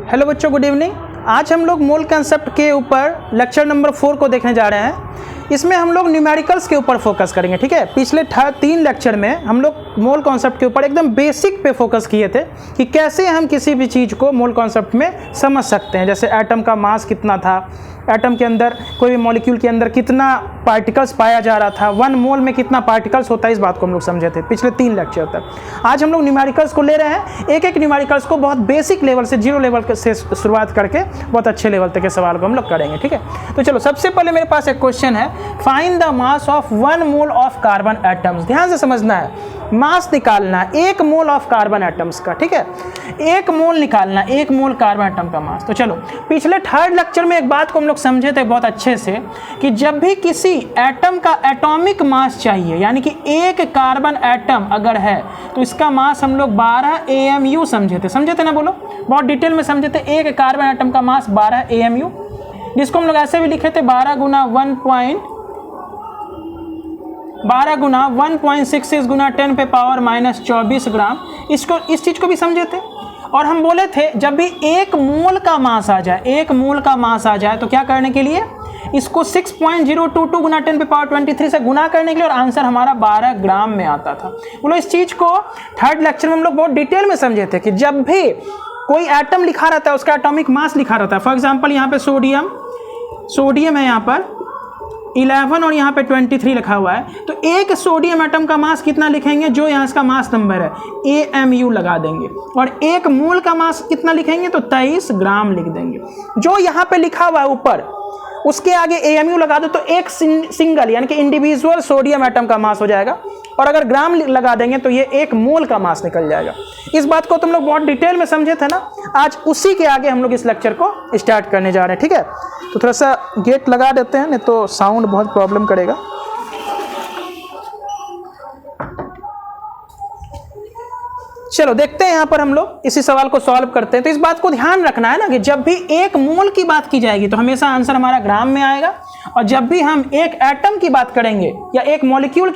Hello बच्चों, good evening. आज हम लोग मोल कंसेप्ट के ऊपर लेक्चर नंबर 4 को देखने जा रहे हैं। इसमें हम लोग न्यूमेरिकल्स के ऊपर फोकस करेंगे, ठीक है। पिछले 3 लेक्चर में हम लोग मोल कॉन्सेप्ट के ऊपर एकदम बेसिक पे फोकस किए थे कि कैसे हम किसी भी चीज़ को मोल कॉन्सेप्ट में समझ सकते हैं। जैसे एटम का मास कितना था, एटम के अंदर कोई भी मॉलिक्यूल के अंदर कितना पार्टिकल्स पाया जा रहा था, 1 मोल में कितना पार्टिकल्स होता है, इस बात को हम लोग समझे थे पिछले 3 लेक्चर तक। आज हम लोग न्यूमेरिकल्स को ले रहे हैं, एक एक न्यूमेरिकल्स को बहुत बेसिक लेवल से, 0 लेवल से शुरुआत करके बहुत अच्छे लेवल तक के सवाल को हम लोग करेंगे, ठीक है। तो चलो, सबसे पहले मेरे पास एक क्वेश्चन है, find the mass of 1 mole of carbon atoms. ध्यान से समझना है, मास निकालना 1 मोल ऑफ कार्बन एटम्स का, ठीक है। 1 मोल निकालना, 1 मोल कार्बन एटम का मास। तो चलो, पिछले 3rd लेक्चर में एक बात को हम लोग समझे थे बहुत अच्छे से कि जब भी किसी एटम का एटॉमिक मास चाहिए, यानी कि एक कार्बन एटम अगर है तो इसका मास हम लोग 12 AMU समझे थे ना, बोलो, बहुत डिटेल में समझे थे। एक कार्बन एटम का मास 12 AMU, जिसको हम लोग ऐसे भी लिखे थे 12 गुना 1.66 गुना 10 पे पावर माइनस 24 ग्राम। इस चीज़ को भी समझे थे। और हम बोले थे जब भी 1 मोल का मास आ जाए, 1 मोल का मास आ जाए तो क्या करने के लिए, इसको 6.022 गुना 10 पे पावर 23 से गुना करने के लिए, और आंसर हमारा 12 ग्राम में आता था। बोलो, इस चीज़ को 3rd लेक्चर में हम लोग बहुत डिटेल में समझे थे कि जब भी कोई एटम लिखा रहता है, उसका एटॉमिक मास लिखा रहता है। फॉर एग्जाम्पल यहाँ पे सोडियम है, यहाँ पर 11 और यहाँ पे 23 लिखा हुआ है, तो एक सोडियम एटम का मास कितना लिखेंगे, जो यहाँ इसका मास नंबर है AMU लगा देंगे, और 1 मोल का मास कितना लिखेंगे तो 23 ग्राम लिख देंगे। जो यहाँ पे लिखा हुआ है ऊपर, उसके आगे AMU लगा दो तो एक सिंगल यानी कि इंडिविजुअल सोडियम एटम का मास हो जाएगा, और अगर ग्राम लगा देंगे तो ये 1 मोल का मास निकल जाएगा। इस बात को तुम लोग बहुत डिटेल में समझे थे ना। आज उसी के आगे हम लोग इस लेक्चर को स्टार्ट करने जा रहे हैं, ठीक है। तो थोड़ा सा गेट लगा देते हैं, नहीं तो साउंड बहुत प्रॉब्लम करेगा। चलो देखते हैं, यहाँ पर हम लोग इसी सवाल को सॉल्व करते हैं। तो इस बात को ध्यान रखना है ना कि जब भी 1 मोल की बात की जाएगी तो हमेशा आंसर हमारा ग्राम में आएगा, और जब भी हम एक एटम की बात करेंगे या एक मॉलिक्यूल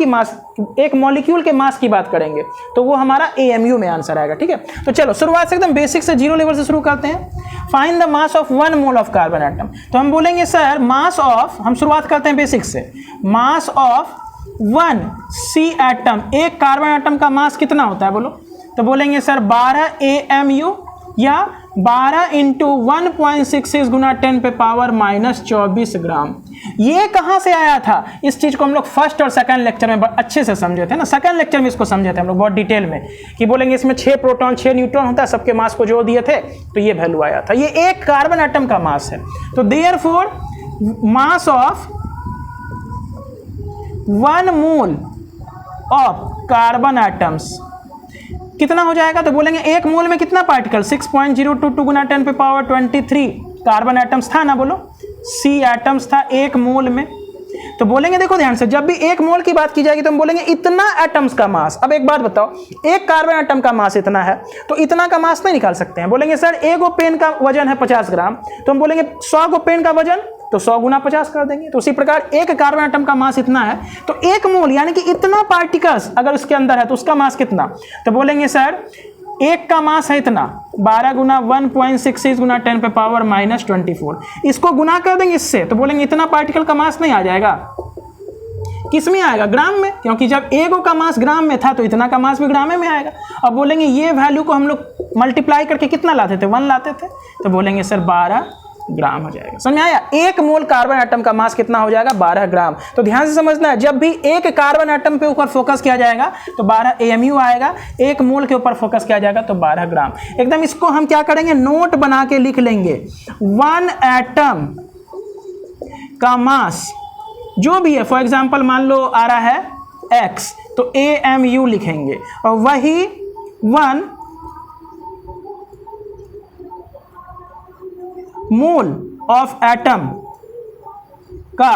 के मास की बात करेंगे तो वो हमारा AMU में आंसर आएगा, ठीक है। तो चलो, शुरुआत से एकदम बेसिक से 0 लेवल से शुरू करते हैं। Find the mass of 1 mole of carbon atom. तो हम बोलेंगे सर, मास ऑफ, हम शुरुआत करते हैं बेसिक से, मास ऑफ 1 C एटम, एक कार्बन एटम का मास कितना होता है, बोलो। तो बोलेंगे सर 12 AMU या 12 इंटू 1.66 गुना 10 पे पावर माइनस 24 ग्राम। ये कहाँ से आया था, इस चीज़ को हम लोग 1st और 2nd लेक्चर में अच्छे से समझे थे ना। 2nd लेक्चर में इसको समझे थे हम लोग बहुत डिटेल में कि बोलेंगे इसमें 6 प्रोटॉन 6 न्यूट्रॉन होता है, सबके मास को जोड़ दिए थे तो ये वैल्यू आया था। ये एक कार्बन एटम का मास है। तो therefore mass of 1 mole of carbon atoms कितना हो जाएगा, तो बोलेंगे 1 मोल में कितना पार्टिकल, 6.022 गुना 10 पे पावर 23 कार्बन एटम्स था ना, बोलो, C एटम्स था 1 मोल में। तो बोलेंगे, देखो ध्यान से, जब भी 1 मोल की बात की जाएगी तो हम बोलेंगे इतना एटम्स का मास। अब एक बात बताओ, एक कार्बन एटम का मास इतना है तो इतना का मास नहीं निकाल सकते हैं। बोलेंगे सर, 1 पेन का वजन है 50 ग्राम, तो हम बोलेंगे 100 पेन का वजन, तो 100 गुना 50 कर देंगे। तो उसी प्रकार एक कार्बन एटम का मास इतना है, तो 1 मोल यानी कि इतना पार्टिकल्स अगर उसके अंदर है तो उसका मास कितना। तो बोलेंगे सर, एक का मास है इतना, 12 गुना 1.66 गुना 10 पे पावर माइनस 24, इसको गुना कर देंगे इससे, तो बोलेंगे इतना पार्टिकल का मास नहीं आ जाएगा। किस में आएगा, ग्राम में, क्योंकि जब एगो का मास ग्राम में था तो इतना का मास भी ग्राम में आएगा। अब बोलेंगे ये वैल्यू को हम लोग मल्टीप्लाई करके कितना लाते थे, 1 लाते थे, तो बोलेंगे सर 12 ग्राम हो जाएगा। समझ में आया, 1 मोल कार्बन एटम का मास कितना हो जाएगा, 12 ग्राम। तो ध्यान से समझना है, जब भी एक कार्बन एटम पे ऊपर फोकस किया जाएगा तो 12 AMU आएगा, 1 मोल के ऊपर फोकस किया जाएगा तो 12 ग्राम। एकदम इसको हम क्या करेंगे, नोट बना के लिख लेंगे। 1 एटम का मास जो भी है, फॉर एग्जाम्पल मान लो आ रहा है X, तो AMU लिखेंगे, और वही 1 मोल ऑफ एटम का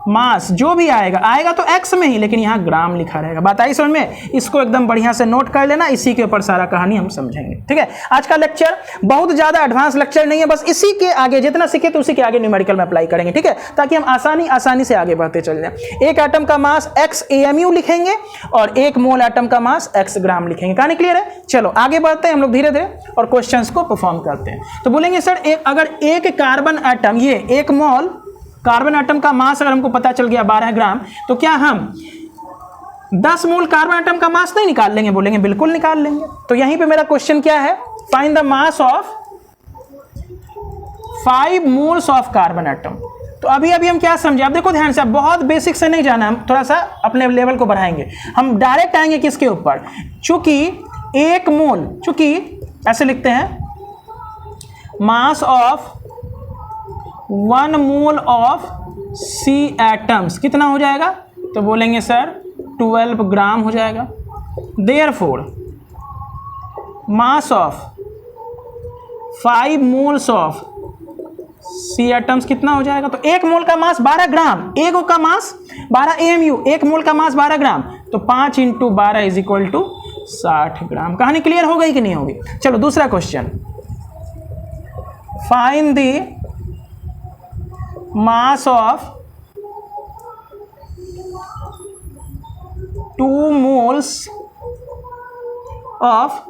मास जो भी आएगा तो एक्स में ही, लेकिन यहाँ ग्राम लिखा रहेगा। बात आई समझ में? इसको एकदम बढ़िया से नोट कर लेना, इसी के ऊपर सारा कहानी हम समझेंगे। ठीक है, आज का लेक्चर बहुत ज़्यादा एडवांस लेक्चर नहीं है, बस इसी के आगे जितना सीखे तो उसी के आगे न्यूमेरिकल में अप्लाई करेंगे। ठीक है, ताकि हम आसानी से आगे बढ़ते चल जाएं। एक एटम का मास x AMU लिखेंगे और 1 मोल एटम का मास x ग्राम लिखेंगे। कहानी क्लियर है? चलो आगे बढ़ते हैं हम लोग धीरे धीरे और क्वेश्चंस को परफॉर्म करते हैं। तो बोलेंगे सर अगर एक कार्बन एटम, ये 1 मोल कार्बन एटम का मास अगर हमको पता चल गया 12 ग्राम, तो क्या हम 10 मोल कार्बन एटम का मास नहीं निकाल लेंगे? बोलेंगे बिल्कुल निकाल लेंगे। तो यहीं पे मेरा क्वेश्चन क्या है? Find the mass of 5 moles of carbon atom. तो अभी हम क्या समझे? आप देखो ध्यान से, आप बहुत बेसिक से नहीं जाना, हम थोड़ा सा अपने लेवल को बढ़ाएंगे। हम डायरेक्ट आएंगे किसके ऊपर? चूंकि 1 मोल, चूंकि ऐसे लिखते हैं mass of 1 mole of C atoms कितना हो जाएगा? तो बोलेंगे सर 12 ग्राम हो जाएगा। Therefore mass of 5 moles of C atoms कितना हो जाएगा? तो 1 मोल का मास 12 ग्राम, 1 का मास 12 AMU, 1 मोल का मास 12 ग्राम, तो 5 × 12 = 60 ग्राम। कहानी क्लियर हो गई कि नहीं होगी? चलो दूसरा question, find the mass of 2 moles of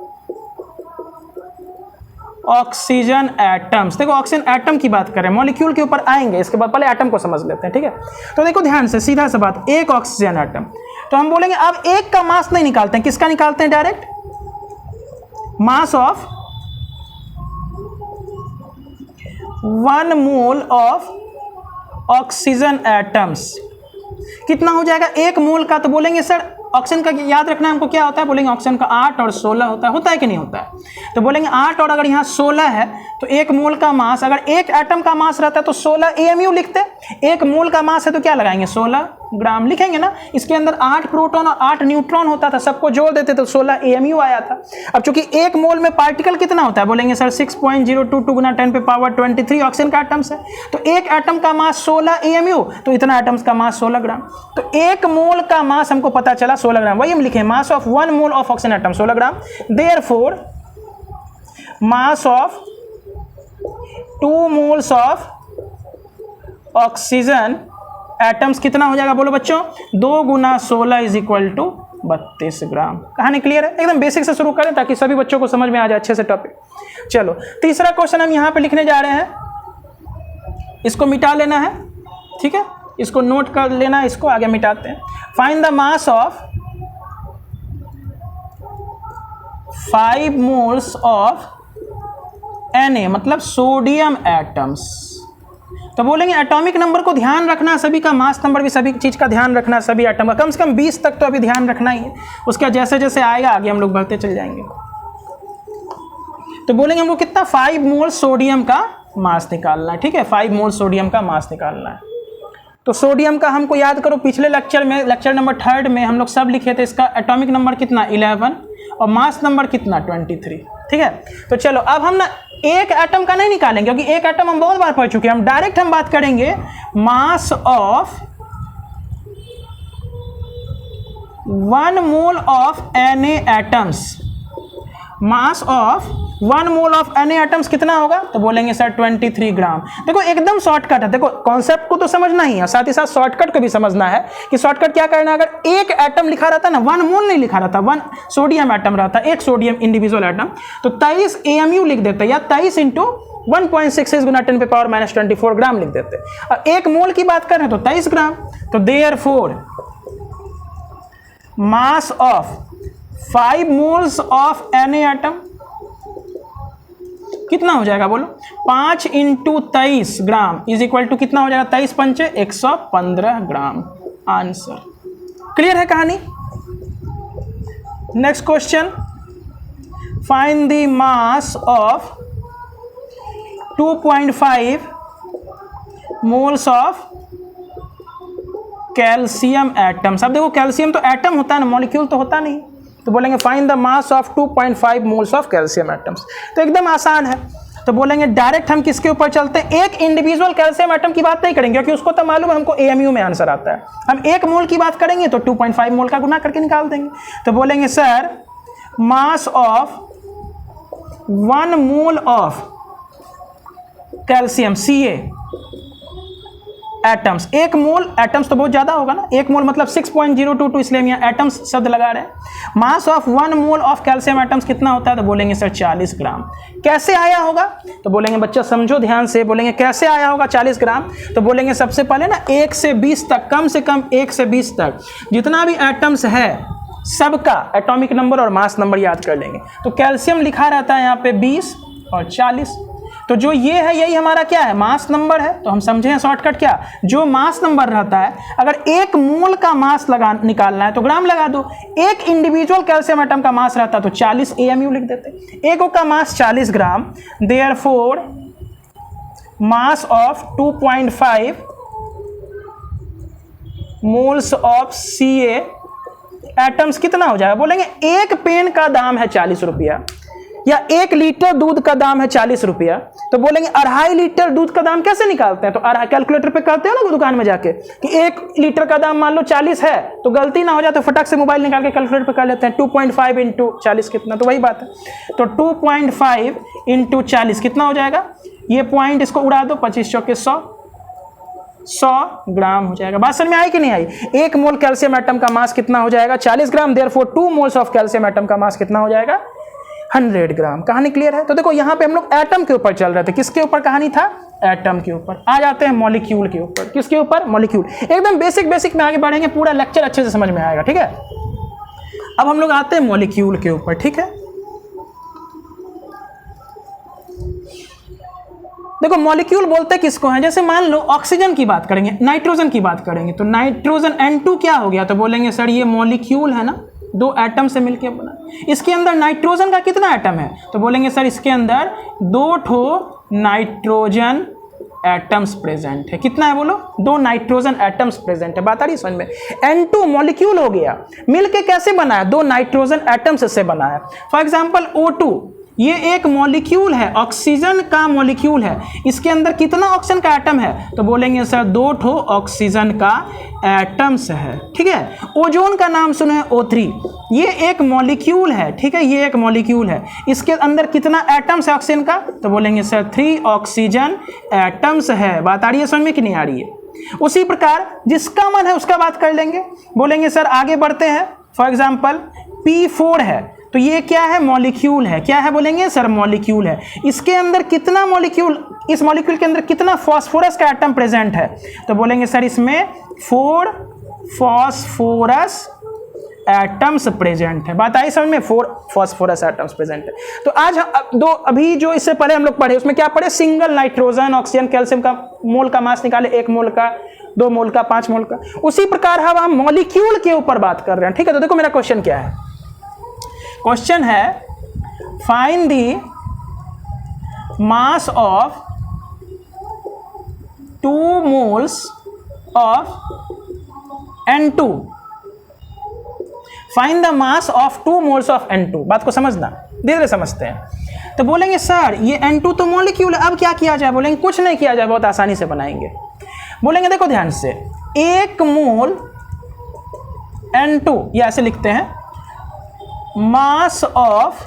oxygen atoms. देखो ऑक्सीजन एटम की बात करें, मॉलिक्यूल के ऊपर आएंगे, इसके बाद पहले एटम को समझ लेते हैं। ठीक है, तो देखो ध्यान से, सीधा सा बात, एक ऑक्सीजन एटम, तो हम बोलेंगे अब एक का मास नहीं निकालते हैं, किसका निकालते हैं? Direct mass of 1 mole of oxygen atoms कितना हो जाएगा? 1 मोल का। तो बोलेंगे सर ऑक्सीजन का याद रखना हमको क्या होता है? बोलेंगे ऑक्सीजन का 8 और 16 होता है कि नहीं होता है? तो बोलेंगे 8 और अगर यहाँ 16 है तो 1 मोल का मास, अगर एक एटम का मास रहता है तो 16 AMU लिखते, 1 मोल का मास है तो क्या लगाएंगे? 16 ग्राम लिखेंगे ना। इसके अंदर 8 प्रोटॉन और 8 न्यूट्रॉन होता था, सबको जोड़ देते तो 16 AMU आया था। अब चूंकि 1 मोल में पार्टिकल कितना होता है? बोलेंगे सर 6.022 × 10⁻23 ऑक्सीजन का एटम्स है, तो एक एटम का मास 16 AMU, तो इतना एटम्स का मास 16 ग्राम। तो 1 मोल का मास हमको पता चला 16 ग्राम, वही हम लिखे mass of 1 mole of oxygen atom 16 gram. Therefore mass of 2 moles of oxygen atoms कितना हो जाएगा? बोलो बच्चों, 2 × 16 = 32 ग्राम। कहानी क्लियर है? एकदम बेसिक से शुरू करें ताकि सभी बच्चों को समझ में आ जाए अच्छे से टॉपिक। चलो तीसरा क्वेश्चन हम यहाँ पे लिखने जा रहे हैं, इसको मिटा लेना है। ठीक है, इसको नोट कर लेना है, इसको आगे मिटाते हैं। Find the mass of 5 moles of Na, मतलब सोडियम एटम्स। तो बोलेंगे एटॉमिक नंबर को ध्यान रखना, सभी का मास नंबर भी सभी चीज का ध्यान रखना, सभी एटम का कम से कम 20 तक तो अभी ध्यान रखना ही है, उसका जैसे जैसे आएगा आगे हम लोग बढ़ते चल जाएंगे। तो बोलेंगे हमको कितना? 5 मोल सोडियम का मास निकालना है। ठीक है, 5 मोल सोडियम का मास निकालना है। तो सोडियम का हमको याद करो, पिछले लेक्चर में, लेक्चर नंबर 3 में हम लोग सब लिखे थे, इसका एटॉमिक नंबर कितना? 11 और मास नंबर कितना? 23। ठीक है, तो चलो अब हम ना एक एटम का नहीं निकालेंगे, क्योंकि एक एटम हम बहुत बार पढ़ चुके हैं। हम डायरेक्ट हम बात करेंगे mass of 1 mole of Na atoms. Mass of 1 mole of Na atoms कितना होगा? तो बोलेंगे सर 23 ग्राम। देखो एकदम शॉर्टकट है, देखो कॉन्सेप्ट को तो समझना ही है, साथ ही साथ शॉर्टकट को भी समझना है कि शॉर्टकट क्या करना है। अगर एक एटम लिखा रहता ना, 1 मोल नहीं लिखा रहता, 1 सोडियम एटम रहता, एक सोडियम इंडिविजुअल एटम, तो 23 AMU लिख देते, या 23 × 1.66 × 10⁻24 ग्राम लिख देते। और 1 मोल की बात करें तो 23 ग्राम। तो therefore mass of 5 moles of Na atom कितना हो जाएगा? बोलो 5 × 23 ग्राम = कितना हो जाएगा? 23 × 5 = 115 ग्राम। आंसर क्लियर है कहानी? Next question, find the mass of 2.5 moles of calcium atoms. अब देखो कैल्शियम तो एटम होता है ना, मॉलिक्यूल तो होता नहीं। तो बोलेंगे find the mass of 2.5 moles of calcium atoms. तो एकदम आसान है, तो बोलेंगे डायरेक्ट हम किसके ऊपर चलते हैं, एक इंडिविजुअल कैल्शियम एटम की बात नहीं करेंगे क्योंकि उसको तो मालूम है हमको AMU में आंसर आता है। हम एक मोल की बात करेंगे तो 2.5 मोल का गुना करके निकाल देंगे। तो बोलेंगे sir mass of 1 mole of calcium Ca atoms, एक मोल एटम्स तो बहुत ज्यादा होगा ना, एक मोल मतलब 6.022, इसलिए हम यहाँ एटम्स शब्द लगा रहे हैं। Mass of 1 mole of calcium atoms कितना होता है, तो बोलेंगे सर 40 ग्राम। कैसे आया होगा, तो बोलेंगे बच्चा समझो ध्यान से, बोलेंगे कैसे आया होगा 40 ग्राम, तो बोलेंगे सबसे पहले ना 1 से 20 तक, कम से कम 1 से 20 तक जितना भी एटम्स है सबका एटॉमिक नंबर और मास नंबर याद कर लेंगे। तो कैल्शियम लिखा रहता है यहाँ पे 20 और 40, तो जो ये है यही हमारा क्या है, मास नंबर है। तो हम समझे हैं शॉर्टकट क्या, जो मास नंबर रहता है, अगर एक मोल का मास निकालना है तो ग्राम लगा दो। एक इंडिविजुअल कैल्शियम एटम का मास रहता है तो 40 AMU लिख देते। एक का mass 40 gram, therefore mass of 2.5 moles of Ca atoms कितना हो जाएगा, बोलेंगे एक पेन का दाम है 40 रुपया या 1 लीटर दूध का दाम है 40 रुपया, तो बोलेंगे 2.5 लीटर दूध का दाम कैसे निकालते हैं, तो कैलकुलेटर पे करते हो ना दुकान में जाके कि 1 लीटर का दाम मान लो 40 है, तो गलती ना हो जाए तो फटाक से मोबाइल निकाल के कैलकुलेटर पे कर लेते हैं। 2.5 इंटू 40 कितना, तो वही बात है। तो 2.5 इंटू 40 कितना हो जाएगा, ये पॉइंट इसको उड़ा दो, 25 चौके 100 ग्राम हो जाएगा। बात समझ में आई कि नहीं आई। एक मोल कैल्शियम एटम का मास कितना हो जाएगा, 40 gram, therefore 2 moles of calcium atom का मास कितना हो जाएगा, 100 ग्राम। कहानी क्लियर है। तो देखो यहाँ पे हम लोग एटम के ऊपर चल रहे थे, किसके ऊपर कहानी था, एटम के ऊपर। आ जाते हैं मॉलिक्यूल के ऊपर, किसके ऊपर, मॉलिक्यूल। एकदम बेसिक में आगे बढ़ेंगे, पूरा लेक्चर अच्छे से समझ में आएगा, ठीक है। अब हम लोग आते हैं मॉलिक्यूल के ऊपर, ठीक है। देखो मॉलिक्यूल बोलते किसको हैं, जैसे मान लो ऑक्सीजन की बात करेंगे, नाइट्रोजन की बात करेंगे, तो नाइट्रोजन N2 क्या हो गया, तो बोलेंगे सर ये मॉलिक्यूल है ना, 2 एटम से मिलकर बना। इसके अंदर नाइट्रोजन का कितना एटम है, तो बोलेंगे सर इसके अंदर 2 ठो नाइट्रोजन एटम्स प्रेजेंट है। कितना है बोलो, 2 नाइट्रोजन एटम्स प्रेजेंट है। बात आ रही समझ में। N2 मॉलिक्यूल हो गया, मिलके कैसे बना है, 2 नाइट्रोजन एटम्स से बना है। फॉर एग्जांपल O2, ये एक मॉलिक्यूल है, ऑक्सीजन का मॉलिक्यूल है। इसके अंदर कितना ऑक्सीजन का एटम है, तो बोलेंगे सर 2 ठो ऑक्सीजन का एटम्स है, ठीक है। ओजोन का नाम सुने हैं, O3, ये एक मॉलिक्यूल है, ठीक है, ये एक मॉलिक्यूल है। इसके अंदर कितना एटम्स है ऑक्सीजन का, तो बोलेंगे सर 3 ऑक्सीजन एटम्स है। बात आ रही है समझ में कि नहीं आ रही है। उसी प्रकार जिसका मन है उसका बात कर लेंगे। बोलेंगे सर आगे बढ़ते हैं, फॉर एग्जाम्पल P4 है, तो ये क्या है, मॉलिक्यूल है। क्या है बोलेंगे सर, मॉलिक्यूल है। इसके अंदर कितना मॉलिक्यूल, इस मॉलिक्यूल के अंदर कितना फास्फोरस का एटम प्रेजेंट है, तो बोलेंगे सर इसमें 4 फास्फोरस एटम्स प्रेजेंट है। बात आई समझ में, 4 फास्फोरस एटम्स प्रेजेंट है। तो आज अभी जो इससे पहले हम लोग पढ़े उसमें क्या पढ़े, सिंगल नाइट्रोजन ऑक्सीजन कैल्शियम का मोल का मास निकाले, 1 मोल का, 2 मोल का, 5 मोल का। उसी प्रकार हम मॉलिक्यूल के ऊपर बात कर रहे हैं, ठीक है। तो देखो मेरा क्वेश्चन क्या है, क्वेश्चन है find the mass of 2 moles of N2, find the mass of 2 moles of N2। बात को समझना, धीरे धीरे समझते हैं। तो बोलेंगे सर ये N2 तो मॉलिक्यूल है, अब क्या किया जाए, बोलेंगे कुछ नहीं किया जाए, बहुत आसानी से बनाएंगे। बोलेंगे देखो ध्यान से, 1 मोल N2, ये ऐसे लिखते हैं, mass of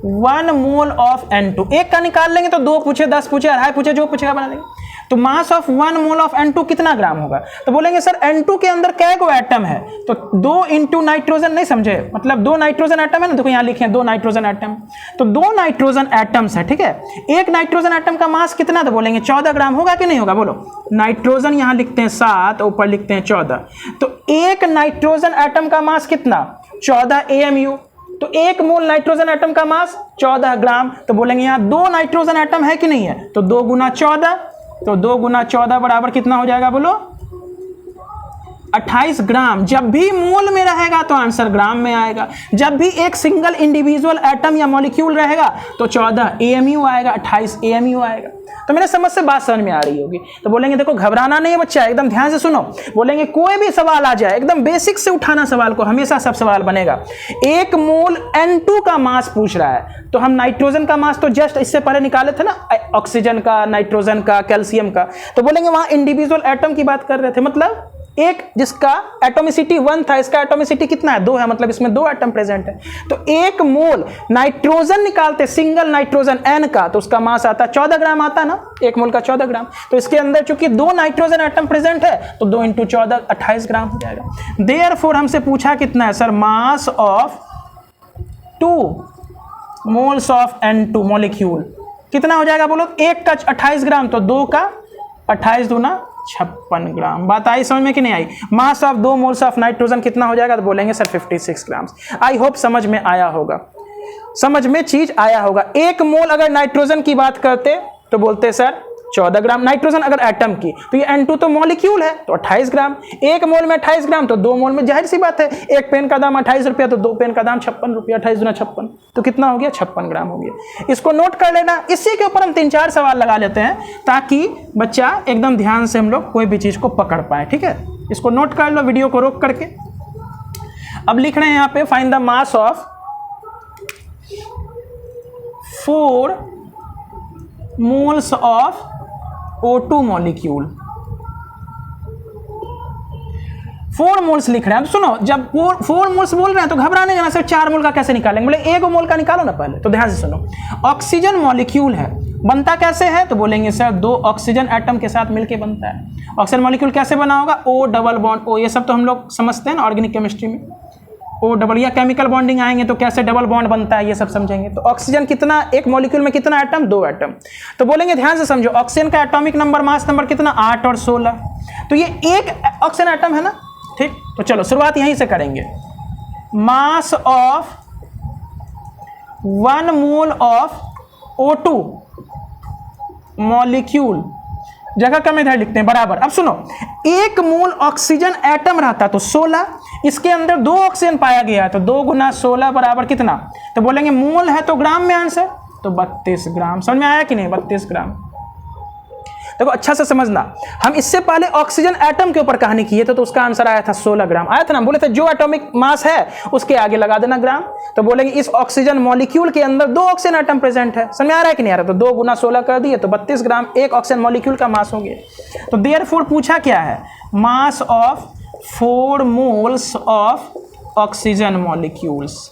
1 mole of N2। एक का निकाल लेंगे तो 2 पूछे, 10 पूछे, 2.5 पूछे, जो पूछेगा बना देंगे। तो mass of 1 mole of N2 कितना ग्राम होगा, तो बोलेंगे सर N2 के अंदर कै गो एटम है, तो 2 इंटू नाइट्रोजन, नहीं समझे, मतलब 2 नाइट्रोजन एटम है ना, देखो यहाँ लिखे हैं 2 नाइट्रोजन एटम, तो 2 नाइट्रोजन एटम्स है, ठीक है। एक नाइट्रोजन एटम का मास कितना, तो बोलेंगे 14 ग्राम होगा कि नहीं होगा, बोलो। नाइट्रोजन यहाँ लिखते हैं 7, ऊपर लिखते हैं 14, तो एक नाइट्रोजन एटम का मास कितना, 14 AMU। तो 1 मोल नाइट्रोजन एटम का मास 14 ग्राम, तो बोलेंगे यहाँ 2 नाइट्रोजन एटम है कि नहीं है, तो 2 गुना 14, तो 2 गुना 14 बराबर कितना हो जाएगा, बोलो 28 ग्राम। जब भी मोल में रहेगा तो आंसर ग्राम में आएगा, जब भी एक सिंगल इंडिविजुअल एटम या मॉलिक्यूल रहेगा तो 14 AMU आएगा, 28 AMU आएगा। तो मेरे समझ से बात समझ में आ रही होगी। तो बोलेंगे देखो घबराना नहीं है बच्चा, एकदम ध्यान से सुनो। बोलेंगे कोई भी सवाल आ जाए एकदम बेसिक से उठाना सवाल को, हमेशा सब सवाल बनेगा। 1 मोल N2 का मास पूछ रहा है, तो हम नाइट्रोजन का मास तो जस्ट इससे पहले निकाले थे ना, ऑक्सीजन का, नाइट्रोजन का, कैल्शियम का। तो बोलेंगे वहां इंडिविजुअल एटम की बात कर रहे थे, मतलब एक जिसका एटोमिसिटी 1 था, इसका एटोमिसिटी कितना है 2 है, मतलब इसमें 2 एटम प्रेजेंट है। तो 1 मोल नाइट्रोजन निकालते, सिंगल नाइट्रोजन N का, तो उसका मास आता है 14 ग्राम आता है ना, 1 मोल का 14 ग्राम। तो इसके अंदर चूंकि 2 नाइट्रोजन एटम प्रेजेंट है तो 2 × 14 28 ग्राम हो जाएगा। देयरफॉर हमसे पूछा कितना है sir, mass of 2 moles of N2 molecule कितना हो जाएगा बोलो। 1 का 28 ग्राम तो 2 का 28 दूना 56 ग्राम। बात आई समझ में कि नहीं आई। Mass of 2 moles of nitrogen कितना हो जाएगा, तो बोलेंगे सर 56 ग्राम। आई होप समझ में आया होगा, समझ में चीज आया होगा। 1 मोल अगर नाइट्रोजन की बात करते तो बोलते सर 14 ग्राम, नाइट्रोजन अगर एटम की, तो ये N2 तो मॉलिक्यूल है तो 28 ग्राम। 1 मोल में 28 ग्राम तो 2 मोल में, जाहिर सी बात है, 1 पेन का दाम 28 रुपया तो 2 पेन का दाम 56 रुपया, 28 दूना 56, तो कितना हो गया 56 ग्राम हो गया। इसको नोट कर लेना। इसी के ऊपर हम 3-4 सवाल लगा लेते हैं ताकि बच्चा एकदम ध्यान से हम लोग कोई भी चीज को पकड़ पाए, ठीक है। इसको नोट कर लो वीडियो को रोक करके। अब लिख रहे हैं यहाँ पे, find the mass of 4 moles of O2 molecule. 4 moles लिख रहे हैं। अब सुनो, जब 4 मोल्स बोल रहे हैं तो घबराने जाना, सर 4 मोल का कैसे निकालेंगे, बोले 1 मोल का निकालो ना पहले। तो ध्यान से सुनो, ऑक्सीजन मॉलिक्यूल है, बनता कैसे है, तो बोलेंगे सर 2 ऑक्सीजन एटम के साथ मिलके बनता है। ऑक्सीजन मॉलिक्यूल कैसे बना होगा, O डबल बॉन्ड O, ये सब तो हम लोग समझते हैं ना ऑर्गेनिक केमिस्ट्री में। O डबल, या केमिकल बॉन्डिंग आएंगे तो कैसे डबल बॉन्ड बनता है ये सब समझेंगे। तो ऑक्सीजन कितना, एक मॉलिक्यूल में कितना एटम, 2 एटम। तो बोलेंगे ध्यान से समझो, ऑक्सीजन का एटॉमिक नंबर, मास नंबर कितना, 8 और 16। तो ये एक ऑक्सीजन एटम है ना, ठीक। तो चलो शुरुआत यहीं से करेंगे। Mass of 1 mole of O2 molecule, जगह कम इधर लिखते हैं बराबर। अब सुनो, 1 मोल ऑक्सीजन एटम रहता तो 16, इसके अंदर 2 ऑक्सीजन पाया गया है तो 2 × 16 बराबर कितना, तो बोलेंगे मोल है तो ग्राम में आंसर, तो 32 ग्राम। समझ में आया कि नहीं, 32 ग्राम। देखो अच्छा से समझना, हम इससे पहले ऑक्सीजन एटम के ऊपर कहानी किए थे तो उसका आंसर आया था 16 ग्राम आया था ना। बोले थे जो एटॉमिक मास है उसके आगे लगा देना ग्राम। तो बोलेंगे इस ऑक्सीजन मॉलिक्यूल के अंदर 2 ऑक्सीजन एटम प्रेजेंट है। समझ में आ रहा है कि नहीं आ रहा, तो 2 × 16 कर दिए तो 32 ग्राम एक ऑक्सीजन मॉलिक्यूल का मास हो गया। तो देयरफॉर पूछा क्या है, mass of 4 moles of oxygen molecules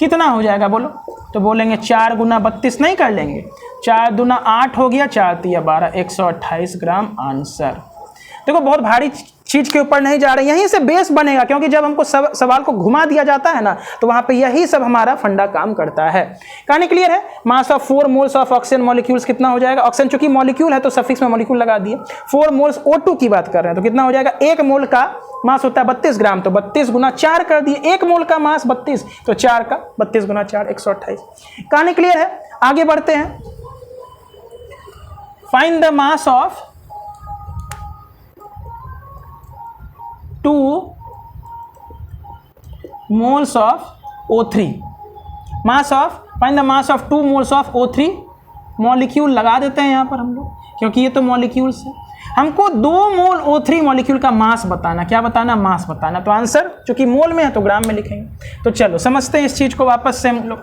कितना हो जाएगा बोलो। तो बोलेंगे 4 × 32 नहीं कर लेंगे, 4 दूना 8 हो गया, 4 तिया 12, 128 ग्राम आंसर। देखो बहुत भारी चीज के ऊपर नहीं जा रहे, यहीं से बेस बनेगा, क्योंकि जब हमको सवाल को घुमा दिया जाता है ना तो वहां पे यही सब हमारा फंडा काम करता है। कहानी क्लियर है। Mass of 4 moles of oxygen molecules कितना हो जाएगा, ऑक्सीजन चूंकि मॉलिक्यूल है तो सफिक्स में मॉलिक्यूल लगा दिए। 4 मोल्स O2 की बात कर रहे हैं तो कितना हो जाएगा, 1 मोल का मास होता है 32 ग्राम, तो 32 × 4 कर दिए। 1 मोल का मास 32, तो 4 का 32 × 4 128। कहानी क्लियर है। आगे बढ़ते हैं। Find the mass of 2 moles of O3। Mass of, find the mass of 2 moles of O3 molecule लगा देते हैं यहां पर हम लोग, क्योंकि ये तो मॉलिक्यूल्स है। हमको 2 मोल O3 मॉलिक्यूल का मास बताना, क्या बताना, मास बताना। तो आंसर चूंकि मोल में है तो ग्राम में लिखेंगे। तो चलो समझते हैं इस चीज को वापस से हम लोग।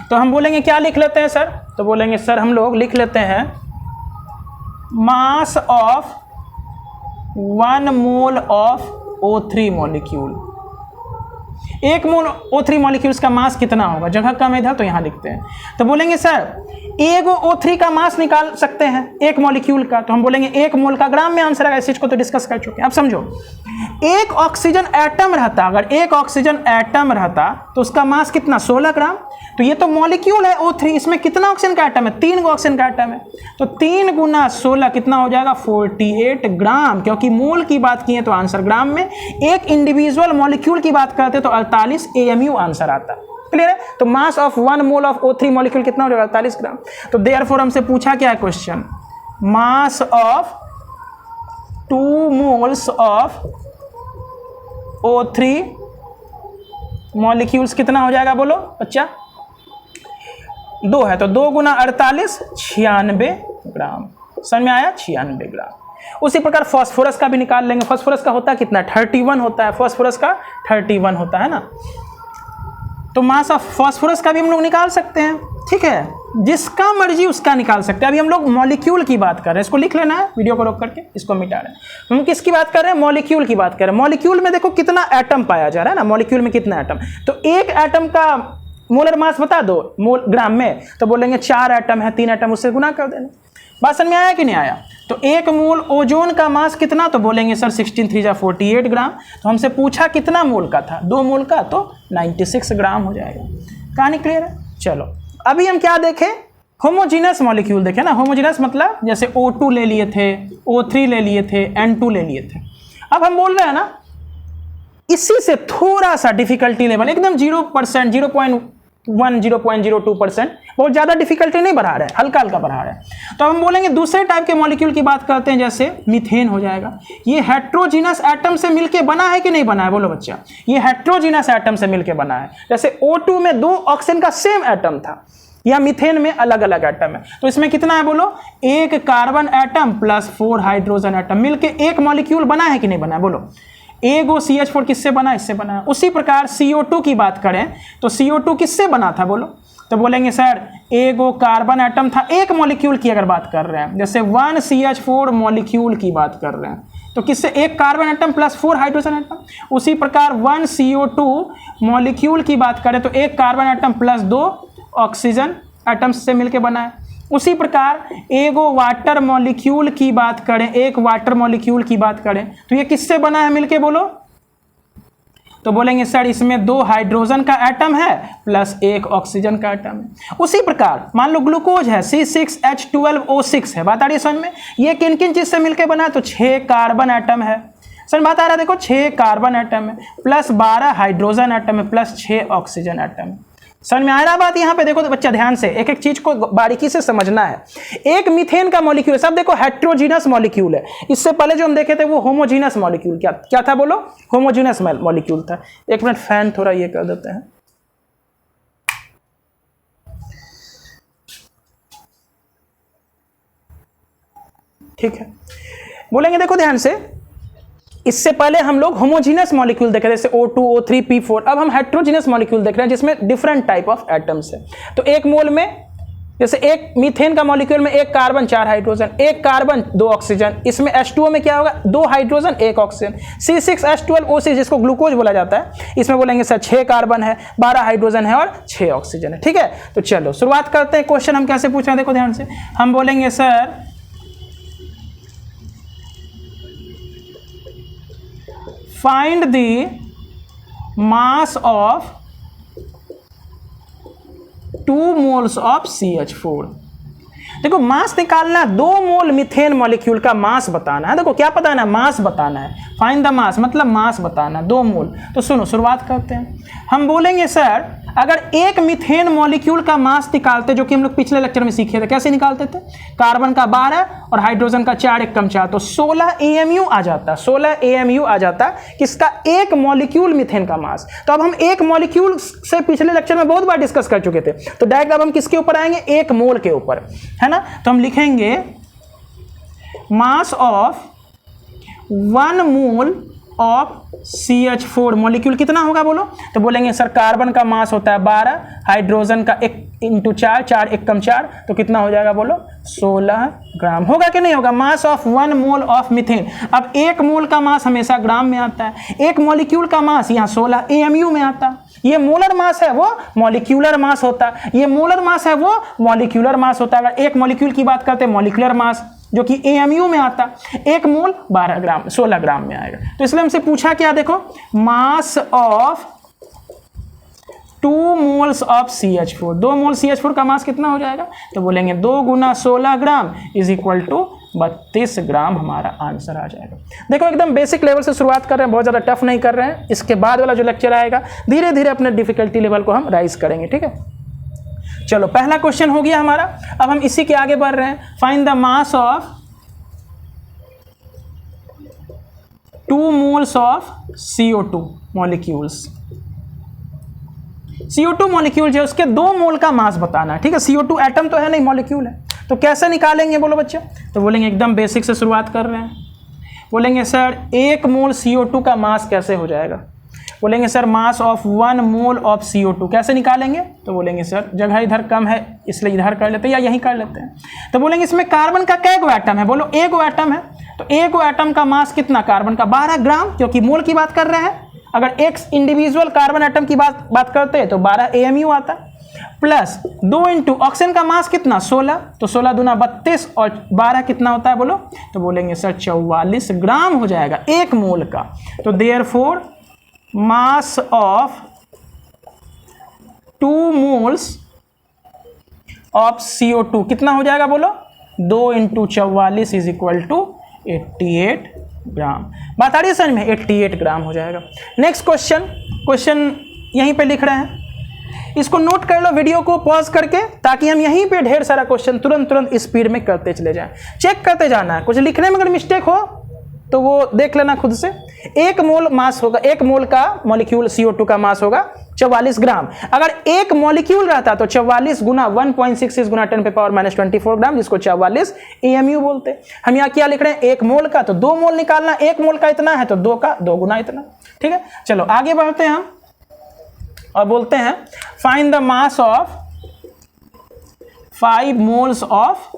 तो हम बोलेंगे क्या लिख लेते हैं सर, तो बोलेंगे सर हम लोग लिख लेते हैं mass of 1 mole of O3 molecule. 1 mole O3 molecules का मास कितना होगा, जगह कम इधर तो यहां लिखते हैं। तो बोलेंगे सर एगो O3 का मास निकाल सकते हैं 1 मॉलिक्यूल का, तो हम बोलेंगे 1 मोल का ग्राम में आंसर आएगा। इस चीज को तो डिस्कस कर चुके हैं। अब समझो, एक ऑक्सीजन एटम रहता, अगर एक ऑक्सीजन एटम रहता तो उसका मास कितना, 16 ग्राम। तो ये तो मॉलिक्यूल है O3, इसमें कितना ऑक्सीजन का एटम है, 3 ऑक्सीजन का एटम है। तो 3 × 16 कितना हो जाएगा, 48 ग्राम। क्योंकि मोल की बात की है तो आंसर ग्राम में, एक इंडिविजुअल मॉलिक्यूल की बात करते तो 48 AMU आंसर आता। क्लियर है। तो mass of 1 mole of O3 molecule कितना हो जाएगा, 48 ग्राम। तो देयरफॉर हमसे पूछा क्या है question, mass of 2 moles of O3 molecules कितना हो जाएगा बोलो बच्चा। 2 है तो 2 गुना 48 96 ग्राम। समझ में आया? 96 ग्राम। उसी प्रकार फास्फोरस का भी निकाल लेंगे। फास्फोरस का होता है कितना? 31 होता है। फास्फोरस का 31 होता है ना। तो मास ऑफ फास्फोरस का भी हम लोग निकाल सकते हैं, ठीक है, जिसका मर्जी उसका निकाल सकते हैं। अभी हम लोग मॉलिक्यूल की बात कर रहे हैं, इसको लिख लेना है, वीडियो को रोक करके इसको मिटा रहे हैं। हम किसकी बात कर रहे हैं? मॉलिक्यूल की बात कर रहे हैं। मॉलिक्यूल में देखो कितना एटम पाया जा रहा है ना, मॉलिक्यूल में कितना एटम। तो एक एटम का मोलर मास बता दो मोल ग्राम में, तो बोलेंगे 4 एटम है, 3 एटम उससे गुना कर देना। बात समझ में आया कि नहीं आया? तो 1 मोल ओजोन का मास कितना? तो बोलेंगे सर 16 3 जा 48 ग्राम। तो हमसे पूछा कितना मोल का था? 2 मोल का, तो 96 ग्राम हो जाएगा। कहानी क्लियर है? चलो अभी हम क्या देखें? होमोजीनस मॉलिक्यूल देखें ना। होमोजीनस मतलब जैसे O2 ले लिए थे, O3 ले लिए थे, N2 ले लिए थे। अब हम बोल रहे हैं ना इसी से थोड़ा सा डिफिकल्टी लेवल एकदम 0%, 0.1 0.02%, बहुत ज़्यादा डिफिकल्टी नहीं बढ़ा रहे हैं, हल्का हल्का बढ़ा रहे हैं। तो हम बोलेंगे दूसरे टाइप के मॉलिक्यूल की बात करते हैं, जैसे मीथेन हो जाएगा। ये हेट्रोजीनस एटम से मिलके बना है कि नहीं बना है? बोलो बच्चा, ये हेट्रोजीनस एटम से मिलके बना है। जैसे O2 में 2 ऑक्सीजन का सेम एटम था, या मीथेन में अलग अलग एटम है। तो इसमें कितना है बोलो? 1 carbon atom plus 4 hydrogen atom मिलके एक मॉलिक्यूल बना है कि नहीं बना है? बोलो। एगो CH4 किससे बना? इससे बना है। उसी प्रकार CO2 की बात करें तो CO2 किससे बना था? बोलो। तो बोलेंगे सर एगो कार्बन एटम था, एक मॉलिक्यूल की अगर बात कर रहे हैं, जैसे 1 CH4 मॉलिक्यूल की बात कर रहे हैं, तो किससे? एक carbon atom plus 4 hydrogen atom. उसी प्रकार 1 CO2 मॉलिक्यूल की बात करें तो एक carbon atom plus 2 oxygen atoms से मिलकर बना है। उसी प्रकार एगो वाटर मॉलिक्यूल की बात करें, एक वाटर मॉलिक्यूल की बात करें तो ये किससे बना है मिलके? बोलो। तो बोलेंगे सर इसमें 2 हाइड्रोजन का एटम है प्लस 1 ऑक्सीजन का एटम है। उसी प्रकार मान लो ग्लूकोज है, C6H12O6 है। बात आ रही है समझ में? ये किन किन चीज से मिलकर बना है? तो 6 कार्बन एटम है। समझ बात आ रहा है? देखो 6 कार्बन एटम है प्लस 12 हाइड्रोजन एटम है प्लस 6 ऑक्सीजन एटम है। समझ में आ रहा बात? यहाँ पे देखो तो बच्चा ध्यान से एक एक चीज को बारीकी से समझना है। एक मीथेन का मॉलिक्यूल है, सब देखो हेट्रोजीनस मॉलिक्यूल है। इससे पहले जो हम देखे थे वो होमोजीनस मॉलिक्यूल क्या क्या था? बोलो। होमोजीनस मॉलिक्यूल था। एक मिनट फैन थोड़ा ये कर देते हैं। ठीक है, बोलेंगे देखो ध्यान से, इससे पहले हम लोग होमोजीनस मॉलिक्यूल देख रहे हैं, जैसे O2 O3 P4। अब हम हेट्रोजीनस मॉलिक्यूल देख रहे हैं जिसमें डिफरेंट टाइप ऑफ एटम्स है। तो एक मोल में जैसे एक मीथेन का मॉलिक्यूल में 1 कार्बन 4 हाइड्रोजन, 1 कार्बन 2 ऑक्सीजन। इसमें H2O में क्या होगा? 2 हाइड्रोजन 1 ऑक्सीजन। C6H12O6 जिसको ग्लूकोज बोला जाता है, इसमें बोलेंगे सर 6 कार्बन है, 12 हाइड्रोजन है और 6 ऑक्सीजन है। ठीक है, तो चलो शुरुआत करते हैं। क्वेश्चन हम कैसे पूछ रहे हैं देखो ध्यान से। हम बोलेंगे sir find the mass of 2 moles of CH4। देखो मास निकालना है, 2 मोल मीथेन मॉलिक्यूल का मास बताना है। देखो क्या बताना है? मास बताना है। फाइंड द मास मतलब मास बताना है, 2 मोल। तो सुनो शुरुआत करते हैं। हम बोलेंगे सर अगर एक मीथेन मॉलिक्यूल का मास निकालते, जो कि हम लोग पिछले लेक्चर में सीखे थे, कैसे निकालते थे? कार्बन का 12 और हाइड्रोजन का 4 1 कम 4, तो 16 AMU आ जाता। 16 AMU आ जाता किसका? एक मॉलिक्यूल मीथेन का मास। तो अब हम एक मॉलिक्यूल से पिछले लेक्चर में बहुत बार डिस्कस कर चुके थे, तो डायरेक्ट अब हम किसके ऊपर आएंगे? एक मोल के ऊपर, है ना। तो हम लिखेंगे mass of 1 mole of CH4 molecule कितना होगा? बोलो। तो बोलेंगे सर कार्बन का मास होता है 12, हाइड्रोजन का 1 × 4, 4 1 कम 4, तो कितना हो जाएगा? बोलो 16 ग्राम। होगा कि नहीं होगा? Mass of 1 mole of methane. अब एक मोल का मास हमेशा ग्राम में आता है, एक मॉलिक्यूल का मास यहाँ 16 AMU में आता। ये मोलर मास है, वो मॉलिक्यूलर मास होता। ये मोलर मास है, वो मॉलिक्यूलर मास होता। अगर एक मॉलिक्यूल की बात करते हैं, मॉलिक्यूलर मास जो कि AMU में आता, एक मोल 12 ग्राम 16 ग्राम में आएगा। तो इसलिए हमसे पूछा क्या? देखो मास of 2 moles of CH4। 2 mole CH4 का मास कितना हो जाएगा? तो बोलेंगे 2 × 16 ग्राम इज इक्वल टू 32 ग्राम हमारा आंसर आ जाएगा। देखो एकदम बेसिक लेवल से शुरुआत कर रहे हैं, बहुत ज़्यादा टफ नहीं कर रहे हैं। इसके बाद वाला जो लेक्चर आएगा धीरे धीरे अपने डिफिकल्टी लेवल को हम राइज करेंगे। ठीक है, चलो पहला क्वेश्चन हो गया हमारा। अब हम इसी के आगे बढ़ रहे हैं। Find the mass of 2 moles of CO2 molecules. CO2 molecule जो है उसके 2 मोल का मास बताना है, ठीक है। CO2 एटम तो है नहीं, मॉलिक्यूल है, तो कैसे निकालेंगे बोलो बच्चे? तो बोलेंगे एकदम बेसिक से शुरुआत कर रहे हैं। बोलेंगे सर 1 मोल CO2 का मास कैसे हो जाएगा? बोलेंगे sir mass of 1 mole of CO2 कैसे निकालेंगे? तो बोलेंगे सर जगह इधर कम है इसलिए इधर कर लेते हैं या यहीं कर लेते हैं। तो बोलेंगे इसमें कार्बन का कै गो एटम है? बोलो 1 गो एटम है, तो 1 गो एटम का मास कितना? कार्बन का 12 ग्राम, क्योंकि मोल की बात कर रहे हैं। अगर एक इंडिविजुअल कार्बन एटम की बात करते हैं तो 12 AMU आता, प्लस 2 इंटू ऑक्सीजन का मास कितना? 16, तो 16 दूना 32 और 12 कितना होता है बोलो? तो बोलेंगे सर 44 ग्राम हो जाएगा 1 मोल का। तो therefore mass of 2 moles of CO2 कितना हो जाएगा बोलो? 2 इंटू 44 इज इक्वल टू 88 ग्राम। बात आ रही है समझ में? 88 ग्राम हो जाएगा। नेक्स्ट क्वेश्चन यहीं पे लिख रहे हैं, इसको नोट कर लो वीडियो को पॉज करके, ताकि हम यहीं पे ढेर सारा क्वेश्चन तुरंत स्पीड में करते चले जाएं। चेक करते जाना है, कुछ लिखने में अगर मिस्टेक हो तो वो देख लेना खुद से। 1 मोल मास होगा, 1 मोल का मॉलिक्यूल CO2 का मास होगा 44 ग्राम। अगर 1 मॉलिक्यूल रहता तो 44 गुना 1.66 गुना 10⁻24 ग्राम, जिसको 44 AMU बोलते। हम यहाँ क्या लिख रहे हैं? 1 मोल का तो 2 मोल निकालना, 1 मोल का इतना है तो 2 का 2 गुना इतना, ठीक है। चलो आगे बढ़ते हैं हम और बोलते हैं find the mass of 5 moles of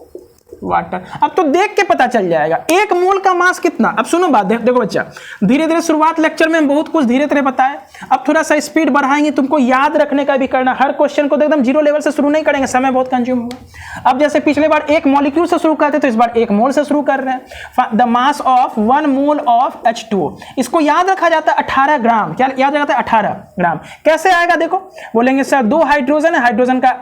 water. अब तो देख के पता चल जाएगा 1 मोल का मास कितना। अब सुनो बात, देखो बच्चा, धीरे धीरे शुरुआत लेक्चर में हम बहुत कुछ धीरे धीरे बताए, अब थोड़ा सा स्पीड बढ़ाएंगे, तुमको याद रखने का भी करना। हर क्वेश्चन को एकदम 0 लेवल से शुरू नहीं करेंगे, समय बहुत कंज्यूम होगा। अब जैसे पिछले बार 1 मॉलिक्यूल से शुरू करते तो इस बार 1 मोल से शुरू कर रहे हैं। The mass of 1 mole of H2O, इसको याद रखा जाता है 18 ग्राम। क्या याद रखा जाता है? 18 ग्राम। कैसे आएगा देखो, बोलेंगे सर 2 हाइड्रोजन है, हाइड्रोजन का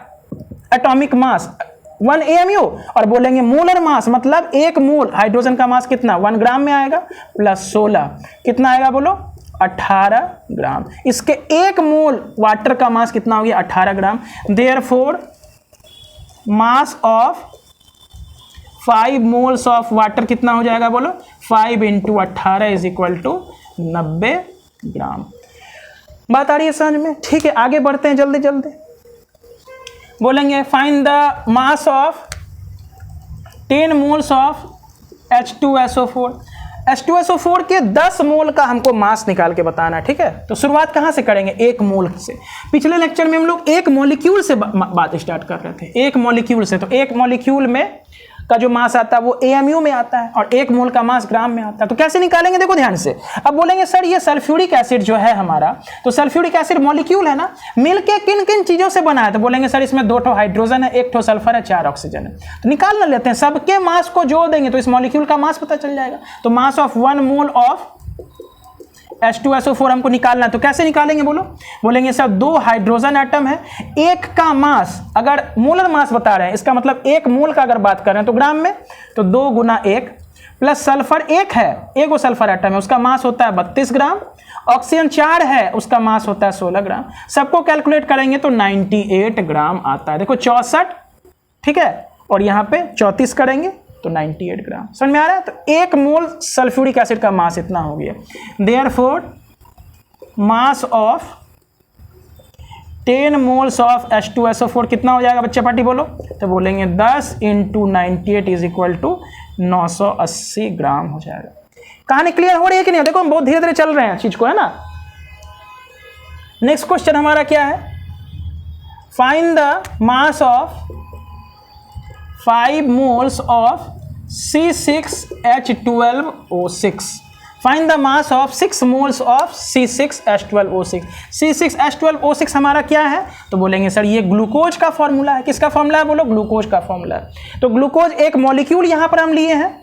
एटॉमिक मास 1 AMU, और बोलेंगे मोलर मास मतलब 1 मोल हाइड्रोजन का मास कितना? 1 ग्राम में आएगा, प्लस 16 कितना आएगा बोलो? 18 ग्राम। इसके 1 मोल वाटर का मास कितना हो गया? 18 gram. Therefore mass of 5 moles of water कितना हो जाएगा बोलो? 5 into 18 is equal to 90 gram. बात आ रही है समझ में? ठीक है, आगे बढ़ते हैं जल्दी जल्दी। बोलेंगे find the mass of 10 moles of H2SO4। H2SO4 के 10 मोल का हमको मास निकाल के बताना है, ठीक है। तो शुरुआत कहाँ से करेंगे? 1 मोल से। पिछले लेक्चर में हम लोग 1 मॉलिक्यूल से बात स्टार्ट कर रहे थे, 1 मॉलिक्यूल से। तो 1 मॉलिक्यूल में का जो मास आता है वो AMU में आता है और 1 मोल का मास ग्राम में आता है। तो कैसे निकालेंगे देखो ध्यान से। अब बोलेंगे सर ये सल्फ्यूरिक एसिड जो है हमारा, तो सल्फ्यूरिक एसिड मॉलिक्यूल है ना, मिलके किन किन चीजों से बना है? तो बोलेंगे सर इसमें 2 हाइड्रोजन है, 1 सल्फर है, 4 ऑक्सीजन है। तो निकाल ना लेते हैं, सबके मास को जोड़ देंगे तो इस मॉलिक्यूल का मास पता चल जाएगा। तो mass of 1 mole of H2SO4 हमको निकालना है। तो कैसे निकालेंगे बोलो? बोलेंगे सर 2 हाइड्रोजन एटम है, 1 का मास, अगर मोलर मास बता रहे हैं इसका मतलब 1 मोल का अगर बात कर रहे हैं तो ग्राम में, तो 2 गुना 1, प्लस सल्फर 1 है, 1 सल्फर एटम है, उसका मास होता है 32 ग्राम। ऑक्सीजन 4 है, उसका मास होता है 16 ग्राम। सबको कैलकुलेट करेंगे तो 98 ग्राम आता है। देखो 64, ठीक है, और यहाँ पे 34 करेंगे तो 98 ग्राम। समझ में आ रहा है? तो 1 मोल सल्फ्यूरिक एसिड का मास इतना हो गया। Therefore mass of 10 moles of H2SO4 कितना हो जाएगा बच्चे पार्टी बोलो? तो बोलेंगे 10 इंटू 98 इज इक्वल टू 980 ग्राम हो जाएगा। कहानी क्लियर हो रही है कि नहीं? देखो हम बहुत धीरे धीरे चल रहे हैं चीज को, है ना। नेक्स्ट क्वेश्चन हमारा क्या है? Find the mass of 5 moles of C6H12O6। Find the mass of 6 moles of C6H12O6। C6H12O6 हमारा क्या है? तो बोलेंगे सर ये ग्लूकोज का फॉर्मूला है। किसका फॉर्मूला है बोलो? ग्लूकोज का फॉर्मूला है। तो ग्लूकोज एक मॉलिक्यूल यहां पर हम लिए हैं,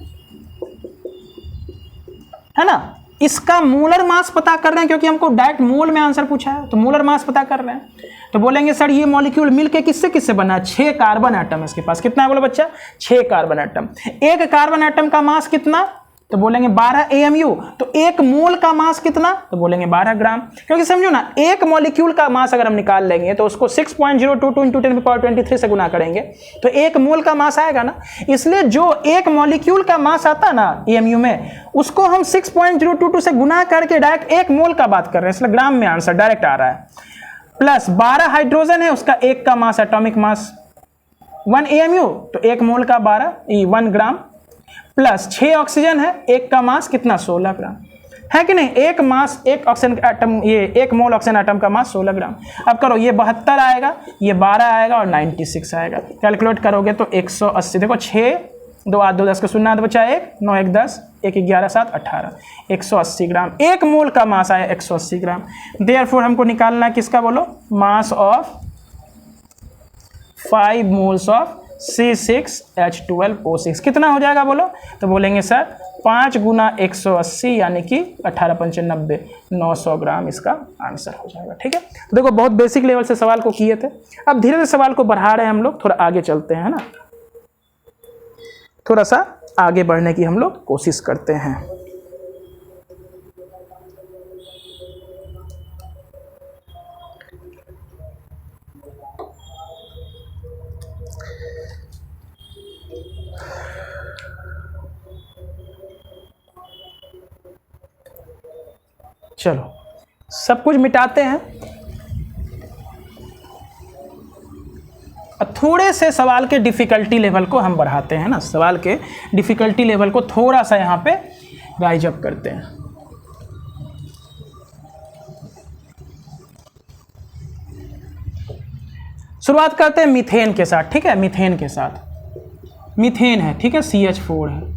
है ना। इसका मोलर मास पता कर रहे हैं क्योंकि हमको डायरेक्ट मोल में आंसर पूछा है, तो मोलर मास पता कर रहे हैं। तो बोलेंगे सर ये मॉलिक्यूल मिलके किससे किससे बना है? 6 कार्बन एटम इसके पास। कितना है बोलो बच्चा? 6 कार्बन एटम। 1 कार्बन एटम का मास कितना? तो बोलेंगे 12 AMU। तो 1 मोल का मास कितना? तो बोलेंगे 12 ग्राम। क्योंकि समझो ना, 1 मॉलिक्यूल का मास अगर हम निकाल लेंगे तो उसको 6.022 इंटू 10⁻23 से गुना करेंगे तो 1 मोल का मास आएगा ना। इसलिए जो 1 मॉलिक्यूल का मास आता ना AMU में, उसको हम 6.022 से गुना करके डायरेक्ट 1 मोल का बात कर रहे हैं, इसलिए ग्राम में आंसर डायरेक्ट आ रहा है। प्लस 12 हाइड्रोजन है, उसका 1 का मास, एटॉमिक मास 1 AMU, तो 1 मोल का 1 ग्राम, प्लस 6 ऑक्सीजन है, 1 का मास कितना 16 ग्राम है कि नहीं। एक मास, एक ऑक्सीजन एटम, ये 1 मोल ऑक्सीजन एटम का मास 16 ग्राम। अब करो, ये 72 आएगा, ये 12 आएगा और 96 आएगा। कैलकुलेट करोगे तो 180, देखो 6 2 8 2 10 का 0 तो बचा 1 9 1 10 1 11 7 18, 180 ग्राम। 1 मोल का मास आया 180 ग्राम। देयरफॉर हमको निकालना है किसका बोलो, मास ऑफ 5 मोल्स ऑफ C6H12O6 कितना हो जाएगा बोलो। तो बोलेंगे सर 5 गुना 180 यानी कि 18 पंचे 90, 900 ग्राम इसका आंसर हो जाएगा। ठीक है, तो देखो बहुत बेसिक लेवल से सवाल को किए थे। अब धीरे धीरे सवाल को बढ़ा रहे हैं हम लोग, थोड़ा आगे चलते हैं ना, थोड़ा सा आगे बढ़ने की हम लोग कोशिश करते हैं। चलो सब कुछ मिटाते हैं और थोड़े से सवाल के डिफ़िकल्टी लेवल को हम बढ़ाते हैं ना, सवाल के डिफ़िकल्टी लेवल को थोड़ा सा यहाँ पे राइज अप करते हैं। शुरुआत करते हैं मीथेन के साथ। ठीक है, मीथेन के साथ, मीथेन है, ठीक है, CH4 है।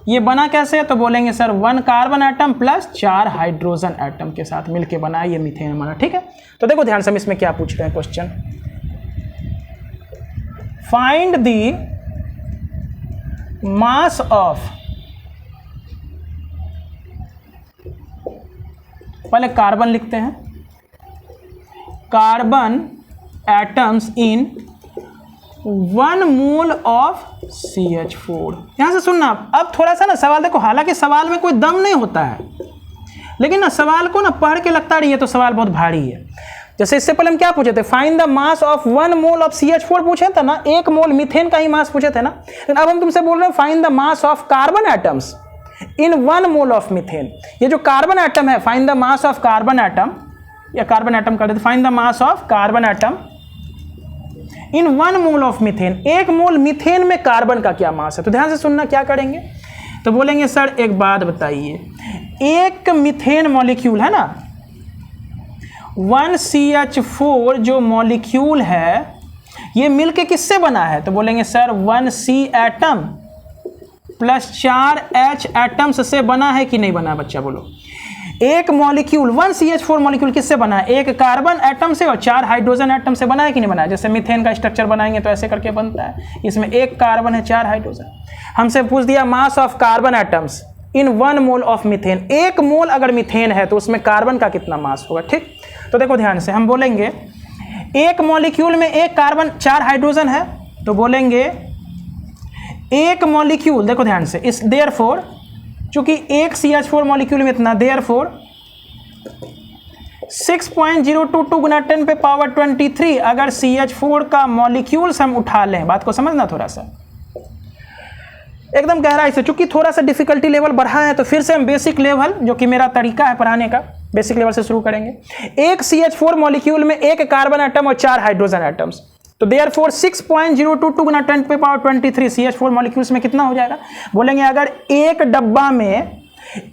ये बना कैसे है तो बोलेंगे sir 1 carbon atom plus 4 hydrogen atom के साथ मिलके बना ये मीथेन बना। ठीक है, तो देखो ध्यान से हम इसमें क्या पूछ रहे हैं question, find the mass of, पहले कार्बन लिखते हैं, carbon atoms in 1 mole of CH4। यहां से सुनना, अब थोड़ा सा ना सवाल देखो, हालांकि सवाल में कोई दम नहीं होता है, लेकिन ना सवाल को ना पढ़ के लगता रही है तो सवाल बहुत भारी है। जैसे इससे पहले हम क्या पूछे थे, find the mass of 1 mole of CH4 पूछे थे ना, 1 मोल मीथेन का ही मास पूछे थे ना। लेकिन अब हम तुमसे बोल रहे हैं find the mass of carbon atoms in 1 mole of methane. ये जो कार्बन एटम है, find the mass of carbon atom, या कार्बन एटम कर देते, find the mass of carbon atom in 1 mole of methane. 1 mole methane में carbon का क्या मास है। तो ध्यान से सुनना, क्या करेंगे तो बोलेंगे सर एक बात बताइए, एक मीथेन मॉलिक्यूल है ना, 1 CH4 जो मॉलिक्यूल है ये मिलके किससे बना है तो बोलेंगे sir 1 C atom plus 4 H atoms से बना है कि नहीं बना, बच्चा बोलो। एक मॉलिक्यूल 1 CH4 मॉलिक्यूल किससे बना है, एक कार्बन एटम से और 4 हाइड्रोजन एटम से बना है कि नहीं बना है। जैसे मीथेन का स्ट्रक्चर बनाएंगे तो ऐसे करके बनता है, इसमें 1 कार्बन है 4 हाइड्रोजन। हमसे पूछ दिया mass of carbon atoms in 1 mole of methane. 1 मोल अगर मीथेन है तो उसमें कार्बन का कितना मास होगा। ठीक, तो देखो ध्यान से हम बोलेंगे एक मॉलिक्यूल में 1 कार्बन 4 हाइड्रोजन है, तो बोलेंगे एक मॉलिक्यूल, देखो ध्यान से, इस देयरफॉर चूंकि एक CH4 मॉलिक्यूल में इतना, देयरफॉर 6.022 गुना 10 पे पावर 23 अगर CH4 का मॉलिक्यूल्स हम उठा लें, बात को समझना थोड़ा सा एकदम गहराई से, चूंकि थोड़ा सा डिफिकल्टी लेवल बढ़ा है तो फिर से हम बेसिक लेवल, जो कि मेरा तरीका है पढ़ाने का, बेसिक लेवल से शुरू करेंगे। एक CH4 मॉलिक्यूल में 1 कार्बन एटम और 4 हाइड्रोजन एटम्स, तो देयरफॉर 6.022 गुना 10 पे पावर 23 CH4 मॉलिक्यूल्स में कितना हो जाएगा। बोलेंगे अगर एक डब्बा में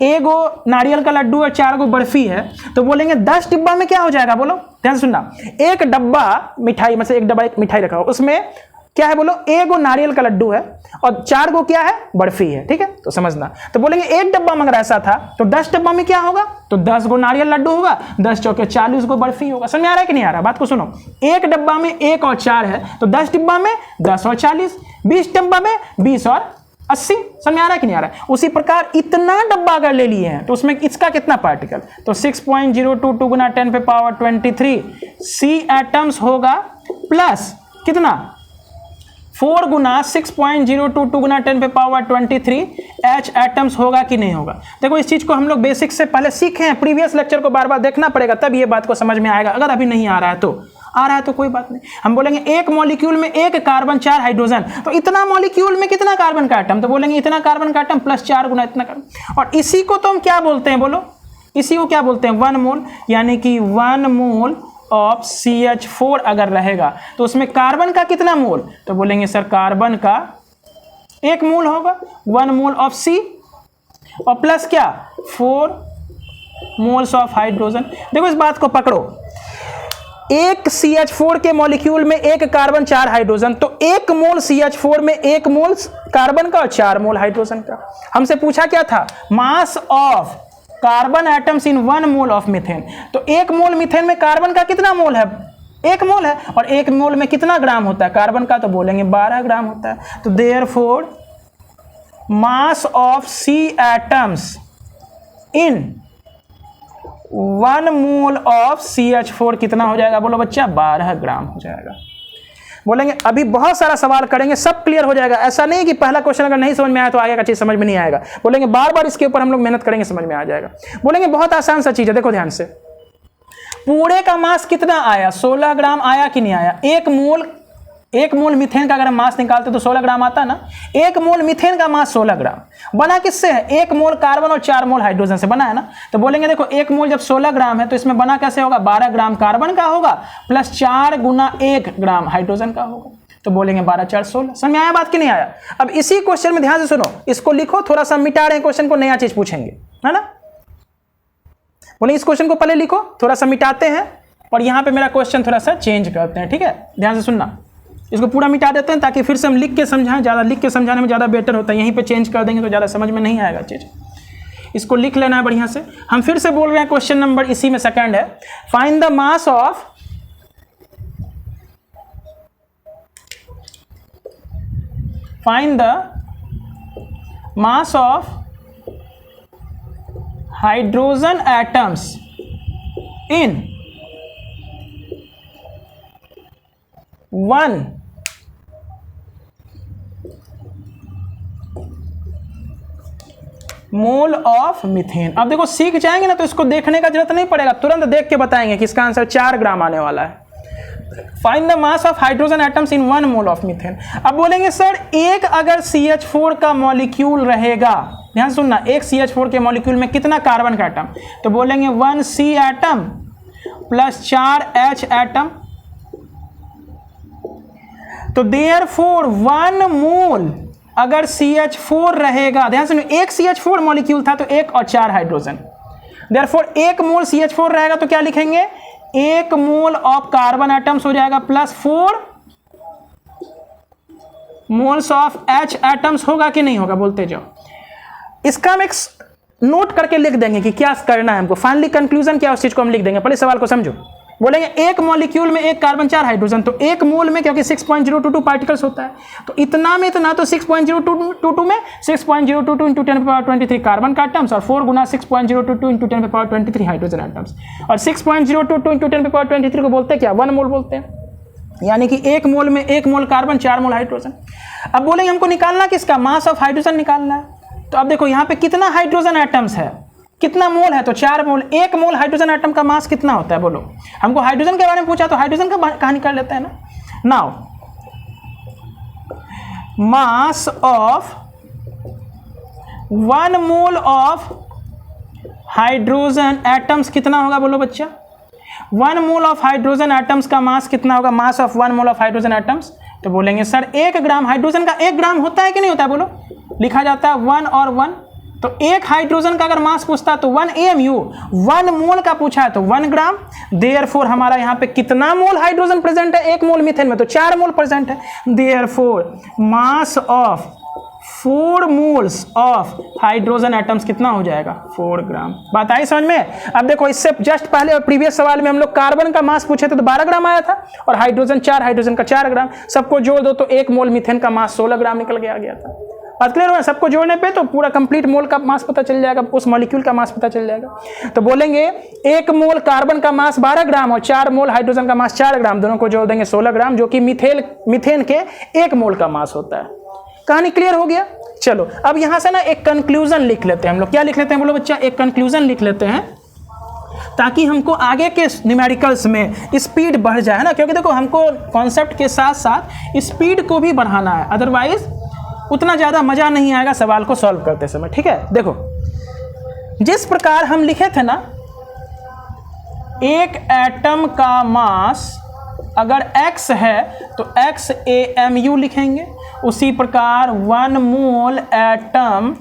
एगो नारियल का लड्डू और 4 गो बर्फी है तो बोलेंगे 10 डिब्बा में क्या हो जाएगा, बोलो ध्यान सुनना। एक डब्बा मिठाई, मतलब एक डब्बा एक मिठाई रखा हो, उसमें क्या है बोलो, एगो नारियल का लड्डू है और 4 गो क्या है, बर्फी है। ठीक है, तो समझना, तो बोलेंगे एक डब्बा में अगर ऐसा था तो 10 डब्बा में क्या होगा, तो 10 गो नारियल लड्डू होगा, 10 चौके 40 गो बर्फी होगा। समझ में आ रहा है कि नहीं आ रहा, बात को सुनो। एक डब्बा में 1 और 4 है तो 10 डिब्बा में 10 और 40, 20 डब्बा में 20 और 80। समझ में आ रहा है कि नहीं आ रहा है। उसी प्रकार इतना डब्बा अगर ले लिए हैं तो उसमें इसका कितना पार्टिकल, तो 6.022 गुना 10 पे पावर 23 C एटम्स होगा, प्लस कितना 4 गुना 6.022 गुना 10 पे पावर 23 H एटम्स होगा कि नहीं होगा। देखो इस चीज़ को हम लोग बेसिक से पहले सीखे हैं, प्रीवियस लेक्चर को बार बार देखना पड़ेगा तब ये बात को समझ में आएगा। अगर अभी नहीं आ रहा है तो, आ रहा है तो कोई बात नहीं। हम बोलेंगे एक मॉलिक्यूल में 1 कार्बन 4 हाइड्रोजन, तो इतना मॉलिक्यूल में कितना कार्बन का एटम, तो बोलेंगे इतना कार्बन का एटम प्लस 4 गुना इतना कार्बन। और इसी को तो हम क्या बोलते हैं बोलो, इसी को क्या बोलते हैं 1 मोल, यानी कि 1 मोल ऑफ CH4 अगर रहेगा तो उसमें कार्बन का कितना मोल, तो बोलेंगे सर कार्बन का 1 मोल होगा 1 मोल ऑफ C और प्लस क्या 4 मोल्स ऑफ हाइड्रोजन। देखो इस बात को पकड़ो, एक CH4 के मॉलिक्यूल में एक कार्बन 4 हाइड्रोजन, तो 1 मोल CH4 में 1 मोल कार्बन का और 4 मोल हाइड्रोजन का। हमसे पूछा क्या था, mass of carbon atoms in 1 mole of methane, तो 1 मोल मीथेन में कार्बन का कितना मोल है, 1 मोल है, और 1 मोल में कितना ग्राम होता है कार्बन का, तो बोलेंगे 12 ग्राम होता है। तो therefore mass of C atoms in 1 mole of CH4 कितना हो जाएगा, बोलो बच्चा 12 ग्राम हो जाएगा। बोलेंगे अभी बहुत सारा सवाल करेंगे, सब क्लियर हो जाएगा। ऐसा नहीं कि पहला क्वेश्चन अगर नहीं समझ में आया तो आगे का चीज समझ में नहीं आएगा। बोलेंगे बार बार इसके ऊपर हम लोग मेहनत करेंगे, समझ में आ जाएगा। बोलेंगे बहुत आसान सा चीज है, देखो ध्यान से, पूरे का मास कितना आया, 16 ग्राम आया कि नहीं आया। 1 मोल मीथेन का अगर हम मास निकालते तो 16 ग्राम आता ना। 1 मोल मीथेन का मास 16 ग्राम बना किससे है, 1 मोल कार्बन और 4 मोल हाइड्रोजन से बना है ना। तो बोलेंगे देखो 1 मोल जब 16 ग्राम है तो इसमें बना कैसे होगा, 12 ग्राम कार्बन का होगा प्लस 4 गुना 1 ग्राम हाइड्रोजन का होगा। तो बोलेंगे 12 4 16। समझ में आया बात कि नहीं आया। अब इसी क्वेश्चन में ध्यान से सुनो, इसको लिखो, थोड़ा सा मिटा रहे हैं क्वेश्चन को, नया चीज पूछेंगे, है ना। बोले इस क्वेश्चन को पहले लिखो, थोड़ा सा मिटाते हैं और यहां पे मेरा क्वेश्चन थोड़ा सा चेंज करते हैं, ठीक है। ध्यान से सुनना, इसको पूरा मिटा देते हैं ताकि फिर से हम लिख के समझाएं, ज़्यादा लिख के समझाने में ज़्यादा बेटर होता है। यहीं पे चेंज कर देंगे तो ज़्यादा समझ में नहीं आएगा चीज़। इसको लिख लेना है बढ़िया से। हम फिर से बोल रहे हैं, क्वेश्चन नंबर इसी में सेकंड है, find the mass of hydrogen atoms in 1 mole of methane. अब देखो सीख जाएंगे ना तो इसको देखने का जरूरत नहीं पड़ेगा, तुरंत देख के बताएंगे कि इसका आंसर 4 ग्राम आने वाला है। Find the mass of hydrogen atoms in 1 mole of methane. अब बोलेंगे सर एक अगर CH4 का मॉलिक्यूल रहेगा, ध्यान सुनना, एक CH4 के मॉलिक्यूल में कितना कार्बन का एटम, तो बोलेंगे 1 C atom plus 4 H atom. तो देयरफॉर 1 मोल अगर CH4 रहेगा, ध्यान सुनो, एक CH4 मॉलिक्यूल था तो 1 और 4 हाइड्रोजन। देयरफॉर 1 मोल CH4 रहेगा तो क्या लिखेंगे, 1 मोल ऑफ कार्बन एटम्स हो जाएगा plus 4 moles of H atoms. होगा कि नहीं होगा, बोलते जाओ। इसका हम एक नोट करके लिख देंगे कि क्या करना है हमको, फाइनली कंक्लूजन क्या उस चीज को हम लिख देंगे। पहले सवाल को समझो। बोलेंगे एक मॉलिक्यूल में 1 कार्बन 4 हाइड्रोजन, तो 1 मोल में क्योंकि 6.022 पार्टिकल्स होता है, तो इतना में इतना, तो 6.022 में 6.022 इंटू 10⁻23 कार्बन का एटम्स और 4 गुना 6.022 इंटू 10⁻23 हाइड्रोजन एटम्स। और 6.022 इंटू 10⁻23 को बोलते हैं क्या, 1 मोल बोलते हैं। यानी कि 1 मोल में 1 मोल कार्बन 4 मोल हाइड्रोजन। अब बोलेंगे हमको निकालना किसका, मास ऑफ हाइड्रोजन निकालना है। तो अब देखो यहाँ पे कितना हाइड्रोजन एटम्स है, कितना मोल है, तो 4 मोल। 1 मोल हाइड्रोजन एटम का मास कितना होता है, बोलो। हमको हाइड्रोजन के बारे में पूछा तो हाइड्रोजन का कहानी कर लेते हैं ना। Now mass of 1 mole of hydrogen atoms कितना होगा, बोलो बच्चा। 1 मोल ऑफ हाइड्रोजन एटम्स का मास कितना होगा, mass of 1 mole of hydrogen atoms. तो बोलेंगे सर 1 ग्राम हाइड्रोजन का 1 ग्राम होता है कि नहीं होता है, बोलो। लिखा जाता है 1 और 1, तो 1 हाइड्रोजन का अगर मास पूछता है तो 1 AMU, 1 मोल का पूछा है तो 1 ग्राम। देयरफॉर हमारा यहाँ पे कितना मोल हाइड्रोजन प्रेजेंट है, 1 मोल मीथेन में तो 4 मोल प्रेजेंट है। Therefore mass of 4 moles of hydrogen atoms कितना हो जाएगा, 4 ग्राम। बात आई समझ में। अब देखो इससे जस्ट पहले और प्रीवियस सवाल में हम लोग कार्बन का मास पूछे थे तो 12 ग्राम आया था, और हाइड्रोजन 4 हाइड्रोजन का 4 ग्राम। सबको जोड़ दो तो 1 मोल मीथेन का मास 16 ग्राम निकल के आ गया था। बात क्लियर हुआ, सबको जोड़ने पे तो पूरा कंप्लीट मोल का मास पता चल जाएगा, उस मॉलिक्यूल का मास पता चल जाएगा। तो बोलेंगे 1 मोल कार्बन का मास 12 ग्राम और 4 मोल हाइड्रोजन का मास 4 ग्राम, दोनों को जोड़ देंगे 16 ग्राम, जो कि मीथेन के 1 मोल का मास होता है। कहानी क्लियर हो गया। चलो अब यहां से ना एक कंक्लूजन लिख लेते हैं हम लोग। क्या लिख लेते हैं, बोलो बच्चा, एक कंक्लूजन लिख लेते हैं ताकि हमको आगे के न्यूमेरिकल्स में स्पीड बढ़ जाए, है ना। क्योंकि देखो हमको कॉन्सेप्ट के साथ साथ स्पीड को भी बढ़ाना है, अदरवाइज उतना ज़्यादा मज़ा नहीं आएगा सवाल को सॉल्व करते समय, ठीक है। देखो जिस प्रकार हम लिखे थे ना, एक एटम का मास अगर x है तो x AMU लिखेंगे, उसी प्रकार 1 मोल एटम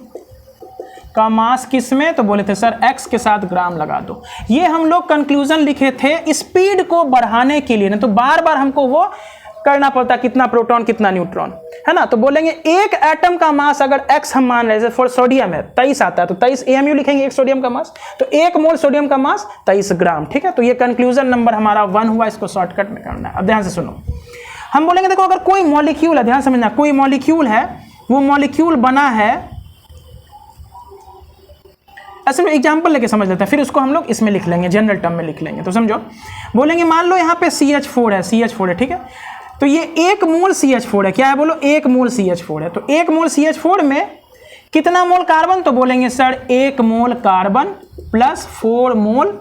का मास किस में, तो बोले थे सर x के साथ ग्राम लगा दो। ये हम लोग कंक्लूजन लिखे थे स्पीड को बढ़ाने के लिए, ना तो बार बार हमको वो करना पड़ता कितना प्रोटॉन कितना न्यूट्रॉन, है ना। तो बोलेंगे एक एटम का मास अगर x हम मान रहे हैं, फॉर सोडियम है 23 आता है तो 23 AMU लिखेंगे एक सोडियम का मास, तो 1 मोल सोडियम का मास 23 ग्राम, ठीक है। तो ये कंक्लूजन नंबर हमारा 1 हुआ, इसको शॉर्टकट में करना है। अब ध्यान से सुनो, हम बोलेंगे देखो अगर कोई मॉलिक्यूल है, ध्यान समझना, कोई मॉलिक्यूल है, वो मॉलिक्यूल बना है, ऐसे में एग्जाम्पल लेके समझ लेते हैं, फिर उसको हम लोग इसमें लिख लेंगे, जनरल टर्म में लिख लेंगे। तो समझो, बोलेंगे मान लो यहाँ पे CH4 है, ठीक है। तो ये 1 मोल CH4 है, क्या है बोलो, 1 मोल CH4 है। तो 1 मोल CH4 में कितना मोल कार्बन, तो बोलेंगे सर 1 मोल कार्बन प्लस 4 मोल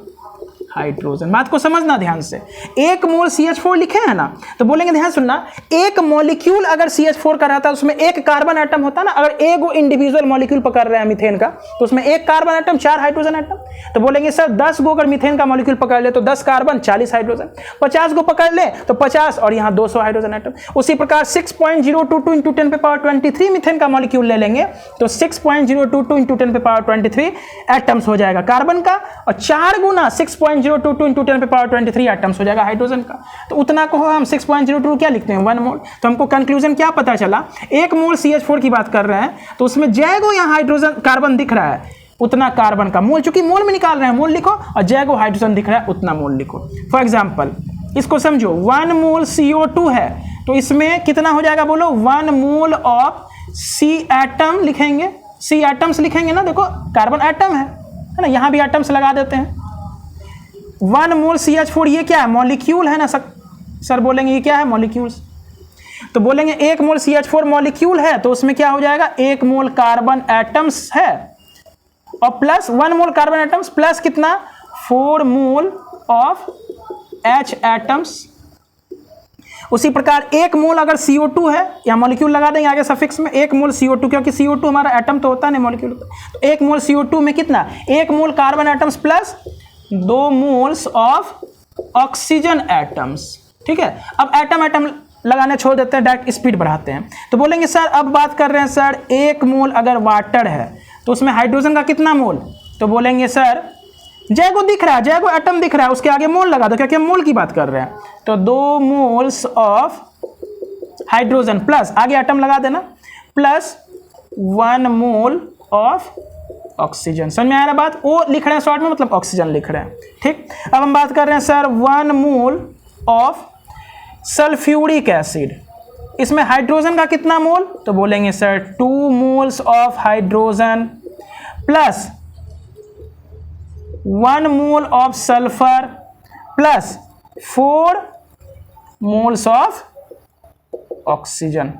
हाइड्रोजन। बात को समझना ध्यान से, 1 मोल CH4 लिखे हैं ना, तो बोलेंगे ध्यान सुनना, एक मॉलिक्यूल अगर CH4 का रहता है उसमें एक कार्बन एटम होता है ना, अगर एक इंडिविजुअल मॉलिक्यूल पकड़ रहे हैं मीथेन का तो उसमें एक कार्बन एटम 4 हाइड्रोजन एटम। तो बोलेंगे सर 10 गो अगर मीथेन का मॉलिक्यूल पकड़ ले तो 10 कार्बन 40 हाइड्रोजन, 50 गो पकड़ ले तो 50 और यहाँ 200 हाइड्रोजन एटम। उसी प्रकार 6.022 × 10⁻23 मीथेन का मॉलिक्यूल ले लेंगे तो 6.022 × 10⁻23 एटम्स हो जाएगा कार्बन का, और 4 गुना 6.022 × 10⁻23 एटम्स हो जाएगा हाइड्रोजन का। तो उतना को हम 6.02 क्या लिखते हैं, 1 मोल। तो हमको कंक्लूजन क्या पता चला, 1 मोल CH4 की बात कर रहे हैं तो उसमें जैगो यहाँ हाइड्रोजन कार्बन दिख रहा है उतना कार्बन का मोल, चूंकि मोल में निकाल रहे हैं मोल लिखो, और जैगो हाइड्रोजन दिख रहा है उतना मोल लिखो। फॉर एग्जाम्पल इसको समझो, 1 मोल CO2 है तो इसमें कितना हो जाएगा बोलो, 1 मोल ऑफ C एटम लिखेंगे, C एटम्स लिखेंगे ना, देखो कार्बन एटम है ना, यहाँ भी एटम्स लगा देते हैं। 1 मोल CH4 ये क्या है, मॉलिक्यूल है ना सर बोलेंगे ये क्या है, मॉलिक्यूल्स। तो बोलेंगे 1 मोल CH4 मॉलिक्यूल है तो उसमें क्या हो जाएगा, 1 मोल कार्बन एटम्स है और plus 1 mole carbon atoms plus कितना, 4 मोल ऑफ H एटम्स। उसी प्रकार 1 मोल अगर CO2 है, या मॉलिक्यूल लगा देंगे आगे सफिक्स में, 1 मोल CO2, क्योंकि CO2 हमारा एटम तो होता नहीं मॉलिक्यूल, तो 1 मोल CO2 में कितना, 1 mole carbon atoms plus 2 moles of oxygen atoms, ठीक है। अब एटम एटम लगाने छोड़ देते हैं, डायरेक्ट स्पीड बढ़ाते हैं। तो बोलेंगे सर अब बात कर रहे हैं सर 1 मोल अगर वाटर है तो उसमें हाइड्रोजन का कितना मोल, तो बोलेंगे सर जैगो दिख रहा है, जैगो एटम दिख रहा है, उसके आगे मोल लगा दो क्योंकि हम मोल की बात कर रहे हैं। तो 2 मोल्स ऑफ हाइड्रोजन प्लस आगे एटम लगा देना प्लस 1 मोल ऑफ ऑक्सीजन। समझ में आ रहा बात, वो लिख रहे हैं शॉर्ट में, मतलब ऑक्सीजन लिख रहे हैं, ठीक। अब हम बात कर रहे हैं sir 1 mole of sulphuric acid, इसमें हाइड्रोजन का कितना मोल, तो बोलेंगे sir 2 moles of hydrogen plus 1 mole of sulphur plus 4 moles of oxygen.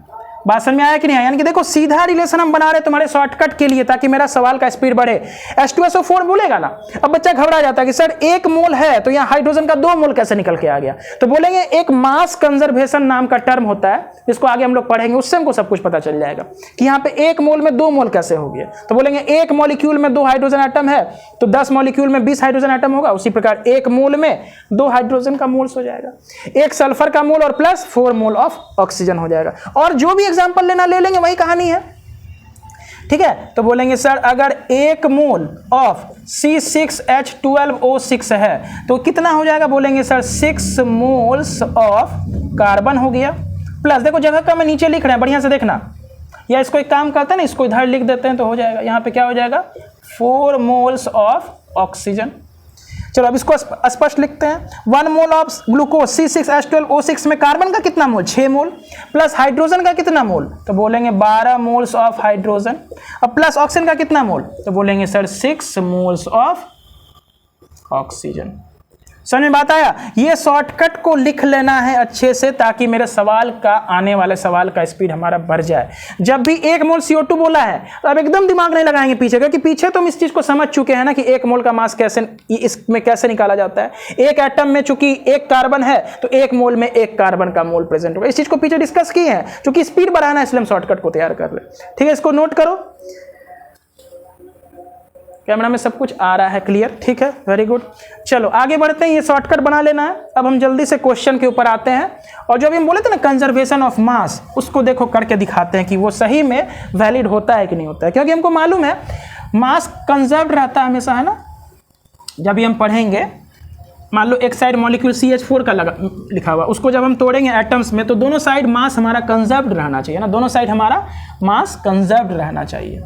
बात समझ में आया कि नहीं आया, यानी कि देखो सीधा रिलेशन हम बना रहे हैं तुम्हारे शॉर्टकट के लिए ताकि मेरा सवाल का स्पीड बढ़े। H2SO4 बोलेगा ना, अब बच्चा घबरा जाता है कि सर 1 मोल है तो यहाँ हाइड्रोजन का 2 मोल कैसे निकल के आ गया। तो बोलेंगे एक मास कंजर्वेशन नाम का टर्म होता है जिसको आगे हम लोग पढ़ेंगे, उससे हमको सब कुछ पता चल जाएगा कि यहाँ पे 1 मोल में 2 मोल कैसे हो गया। तो बोलेंगे 1 मॉलिक्यूल में 2 हाइड्रोजन एटम है तो 10 मॉलिक्यूल में 20 हाइड्रोजन एटम होगा, उसी प्रकार 1 मोल में 2 हाइड्रोजन का मोल्स हो जाएगा, 1 सल्फर का मोल और प्लस 4 मोल ऑफ ऑक्सीजन हो जाएगा। और जो भी एग्जाम्पल लेना ले लेंगे, वही कहानी है, ठीक है। तो बोलेंगे सर अगर 1 मोल ऑफ C6H12O6 है तो कितना हो जाएगा, बोलेंगे सर 6 मोल्स ऑफ कार्बन हो गया प्लस, देखो जगह का मैं नीचे लिख रहे हैं बढ़िया से देखना, या इसको एक काम करते हैं ना, इसको इधर लिख देते हैं तो हो जाएगा, यहाँ पे क्या हो जाएगा 4 मोल्स ऑफ ऑक्सीजन। चलो अब इसको स्पष्ट लिखते हैं, 1 मोल ऑफ ग्लूकोज C6H12O6 में कार्बन का कितना मोल, 6 मोल प्लस हाइड्रोजन का कितना मोल, तो बोलेंगे 12 मोल्स ऑफ हाइड्रोजन, अब प्लस ऑक्सीजन का कितना मोल, तो बोलेंगे सर 6 मोल्स ऑफ ऑक्सीजन। समझ में बात आया, ये शॉर्टकट को लिख लेना है अच्छे से ताकि मेरे सवाल का, आने वाले सवाल का स्पीड हमारा बढ़ जाए। जब भी 1 मोल CO2 बोला है तो अब एकदम दिमाग नहीं लगाएंगे पीछे, क्योंकि पीछे तो हम इस चीज को समझ चुके हैं ना कि 1 मोल का मास कैसे इसमें कैसे निकाला जाता है। एक एटम में चूंकि 1 कार्बन है तो 1 मोल में 1 कार्बन का मोल प्रेजेंट होगा, इस चीज को पीछे डिस्कस किए हैं, चूंकि स्पीड बढ़ाना है इसलिए हम शॉर्टकट को तैयार कर रहे हैं, ठीक है। इसको नोट करो, कैमरा में सब कुछ आ रहा है क्लियर, ठीक है, वेरी गुड। चलो आगे बढ़ते हैं, ये शॉर्टकट बना लेना है। अब हम जल्दी से क्वेश्चन के ऊपर आते हैं, और जो अभी हम बोले थे ना कंजर्वेशन ऑफ मास, उसको देखो करके दिखाते हैं कि वो सही में वैलिड होता है कि नहीं होता है, क्योंकि हमको मालूम है मास कंजर्व रहता है हमेशा, है ना। जब भी हम पढ़ेंगे, मान लो एक साइड मॉलिक्यूल CH4 का लिखा हुआ, उसको जब हम तोड़ेंगे एटम्स में, तो दोनों साइड मास हमारा कंजर्व्ड रहना चाहिए ना, दोनों साइड हमारा मास कंजर्व्ड रहना चाहिए।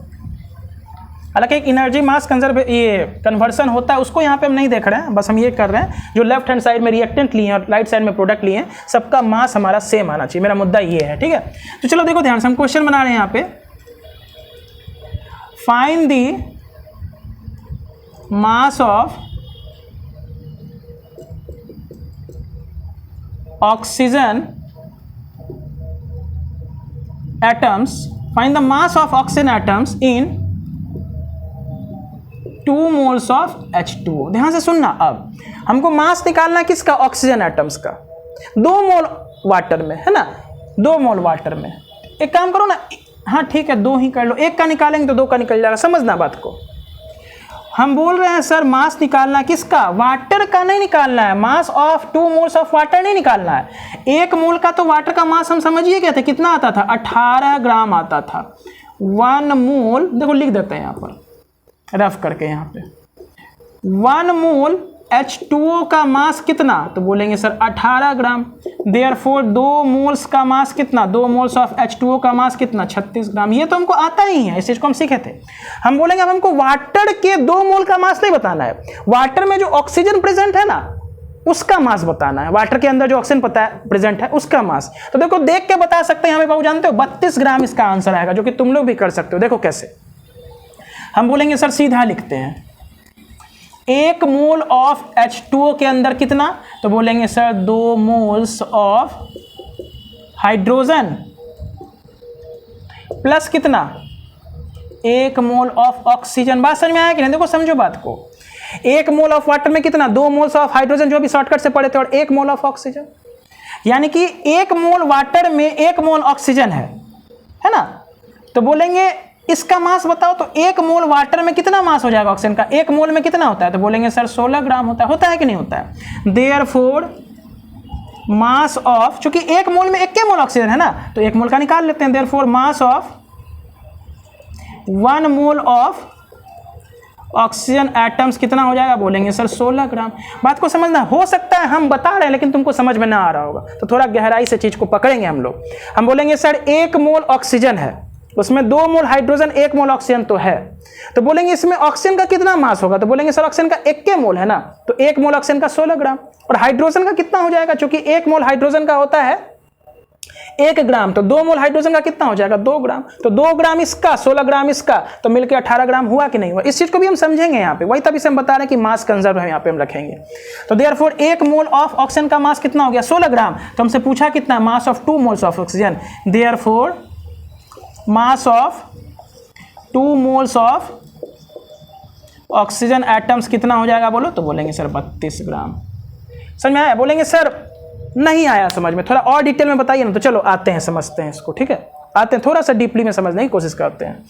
हालांकि एक एनर्जी मास ये कन्वर्सन होता है, उसको यहाँ पे हम नहीं देख रहे हैं, बस हम ये कर रहे हैं जो लेफ्ट हैंड साइड में रिएक्टेंट लिए हैं और राइट साइड में प्रोडक्ट लिए हैं, सबका मास हमारा सेम आना चाहिए। मेरा मुद्दा ये है, ठीक है। तो चलो देखो ध्यान से, हम क्वेश्चन बना रहे हैं यहाँ पे, find the mass of oxygen atoms, find the mass of oxygen atoms in 2 moles of H2O। ध्यान से सुनना, अब हमको मास निकालना किसका, ऑक्सीजन एटम्स का, 2 मोल वाटर में, है ना, 2 मोल वाटर में। एक काम करो ना, हाँ ठीक है 2 ही कर लो, एक का निकालेंगे तो 2 का निकल जाएगा, समझना बात को। हम बोल रहे हैं सर मास निकालना किसका, वाटर का नहीं निकालना है, मास ऑफ 2 मोल्स ऑफ वाटर नहीं निकालना है। 1 मोल का तो वाटर का मास हम समझिए क्या थे, कितना आता था, 18 ग्राम आता था। 1 मोल, देखो लिख देते हैं यहाँ पर रफ करके, यहाँ पे 1 मोल H2O का मास कितना, तो बोलेंगे सर 18 ग्राम। देयरफॉर 2 मोल्स का मास कितना, 2 मोल्स ऑफ H2O का मास कितना, 36 ग्राम। ये तो हमको आता ही है, इस चीज को हम सीखे थे। हम बोलेंगे अब हमको वाटर के 2 मोल का मास नहीं बताना है, वाटर में जो ऑक्सीजन प्रेजेंट है ना उसका मास बताना है, वाटर के अंदर जो ऑक्सीजन प्रेजेंट है उसका मास। तो देखो देख के बता सकते हैं, यहाँ पे बाबू जानते हो 32 ग्राम इसका आंसर आएगा, जो कि तुम लोग भी कर सकते हो। देखो कैसे, हम बोलेंगे सर सीधा लिखते हैं, 1 मोल ऑफ H2O के अंदर कितना, तो बोलेंगे sir 2 moles of hydrogen plus कितना, 1 मोल ऑफ ऑक्सीजन। बात समझ में आया कि नहीं, देखो समझो बात को, 1 मोल ऑफ वाटर में कितना, 2 मोल्स ऑफ हाइड्रोजन जो भी शॉर्टकट से पढ़े थे, और 1 मोल ऑफ ऑक्सीजन, यानी कि 1 मोल वाटर में 1 मोल ऑक्सीजन है ना। तो बोलेंगे इसका मास बताओ, तो 1 मोल वाटर में कितना मास हो जाएगा ऑक्सीजन का, 1 मोल में कितना होता है, तो बोलेंगे सर 16 ग्राम होता है कि नहीं होता है। देयरफॉर मास ऑफ, चूंकि 1 मोल में 1 मोल ऑक्सीजन है ना, तो 1 मोल का निकाल लेते हैं। Therefore mass of 1 mole of oxygen atoms कितना हो जाएगा, बोलेंगे सर 16 ग्राम। बात को समझना, हो सकता है हम बता रहे हैं लेकिन तुमको समझ में ना आ रहा होगा, तो थोड़ा गहराई से चीज को पकड़ेंगे हम लोग। हम बोलेंगे सर 1 मोल ऑक्सीजन है, उसमें 2 मोल हाइड्रोजन 1 मोल ऑक्सीजन तो है, तो बोलेंगे इसमें ऑक्सीजन का कितना मास होगा, तो बोलेंगे सर ऑक्सीजन का 1 मोल है ना, तो 1 मोल ऑक्सीजन का 16 ग्राम। और हाइड्रोजन का कितना हो जाएगा, चूंकि 1 मोल हाइड्रोजन का होता है 1 ग्राम, तो 2 मोल हाइड्रोजन का कितना हो जाएगा, 2 ग्राम। तो 2 ग्राम इसका, 16 ग्राम इसका, तो मिलकर 18 ग्राम हुआ कि नहीं हुआ। इस चीज को भी हम समझेंगे यहाँ पे, वही तभी से हम बता रहे हैं कि मास कंजर्व है, यहाँ पे हम रखेंगे। तो देयरफॉर 1 मोल ऑफ ऑक्सीजन का मास कितना हो गया, 16 ग्राम। तो हमसे पूछा कितना, मास of 2 moles of oxygen. Therefore mass of 2 moles of oxygen atoms कितना हो जाएगा बोलो, तो बोलेंगे सर 32 ग्राम। समझ में आया, बोलेंगे सर नहीं आया समझ में, थोड़ा और डिटेल में बताइए ना, तो चलो आते हैं समझते हैं इसको, ठीक है, आते हैं थोड़ा सा डीपली में समझने की कोशिश करते हैं।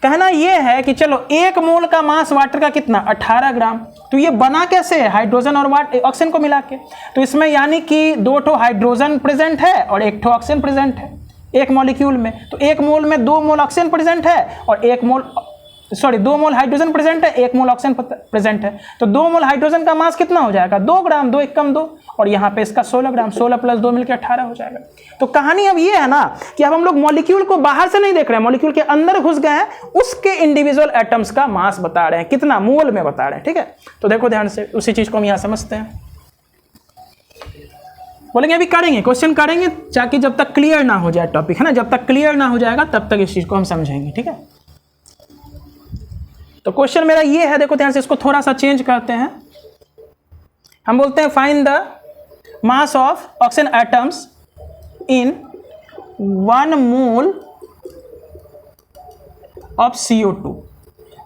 कहना यह है कि चलो 1 मोल का मास वाटर का कितना, 18 ग्राम। तो ये बना कैसे है, हाइड्रोजन और ऑक्सीजन को मिला के, तो इसमें यानी कि 2 ठो हाइड्रोजन प्रेजेंट है और 1 ठो ऑक्सीजन प्रेजेंट है एक मॉलिक्यूल में। तो 1 मोल में 2 मोल ऑक्सीजन प्रेजेंट है और 2 मोल हाइड्रोजन प्रेजेंट है, 1 मोल ऑक्सीजन प्रेजेंट है। तो 2 मोल हाइड्रोजन का मास कितना हो जाएगा, 2 ग्राम, 2 1 कम 2, और यहाँ पे इसका 16 ग्राम, 16 प्लस 2 मिलकर 18 हो जाएगा। तो कहानी अब ये है ना कि अब हम लोग मॉलिक्यूल को बाहर से नहीं देख रहे हैं, मॉलिक्यूल के अंदर घुस गए हैं, उसके इंडिविजुअल एटम्स का मास बता रहे हैं, कितना मोल में बता रहे हैं, ठीक है। तो देखो ध्यान से, उसी चीज को हम यहाँ समझते हैं। बोलेंगे अभी करेंगे, क्वेश्चन करेंगे, ताकि जब तक क्लियर ना हो जाए टॉपिक, है ना, जब तक क्लियर ना हो जाएगा तब तक इस चीज को हम समझेंगे, ठीक है। तो क्वेश्चन मेरा ये है, देखो ध्यान से, इसको थोड़ा सा चेंज करते हैं। हम बोलते हैं find the mass of oxygen atoms in 1 mole of CO2।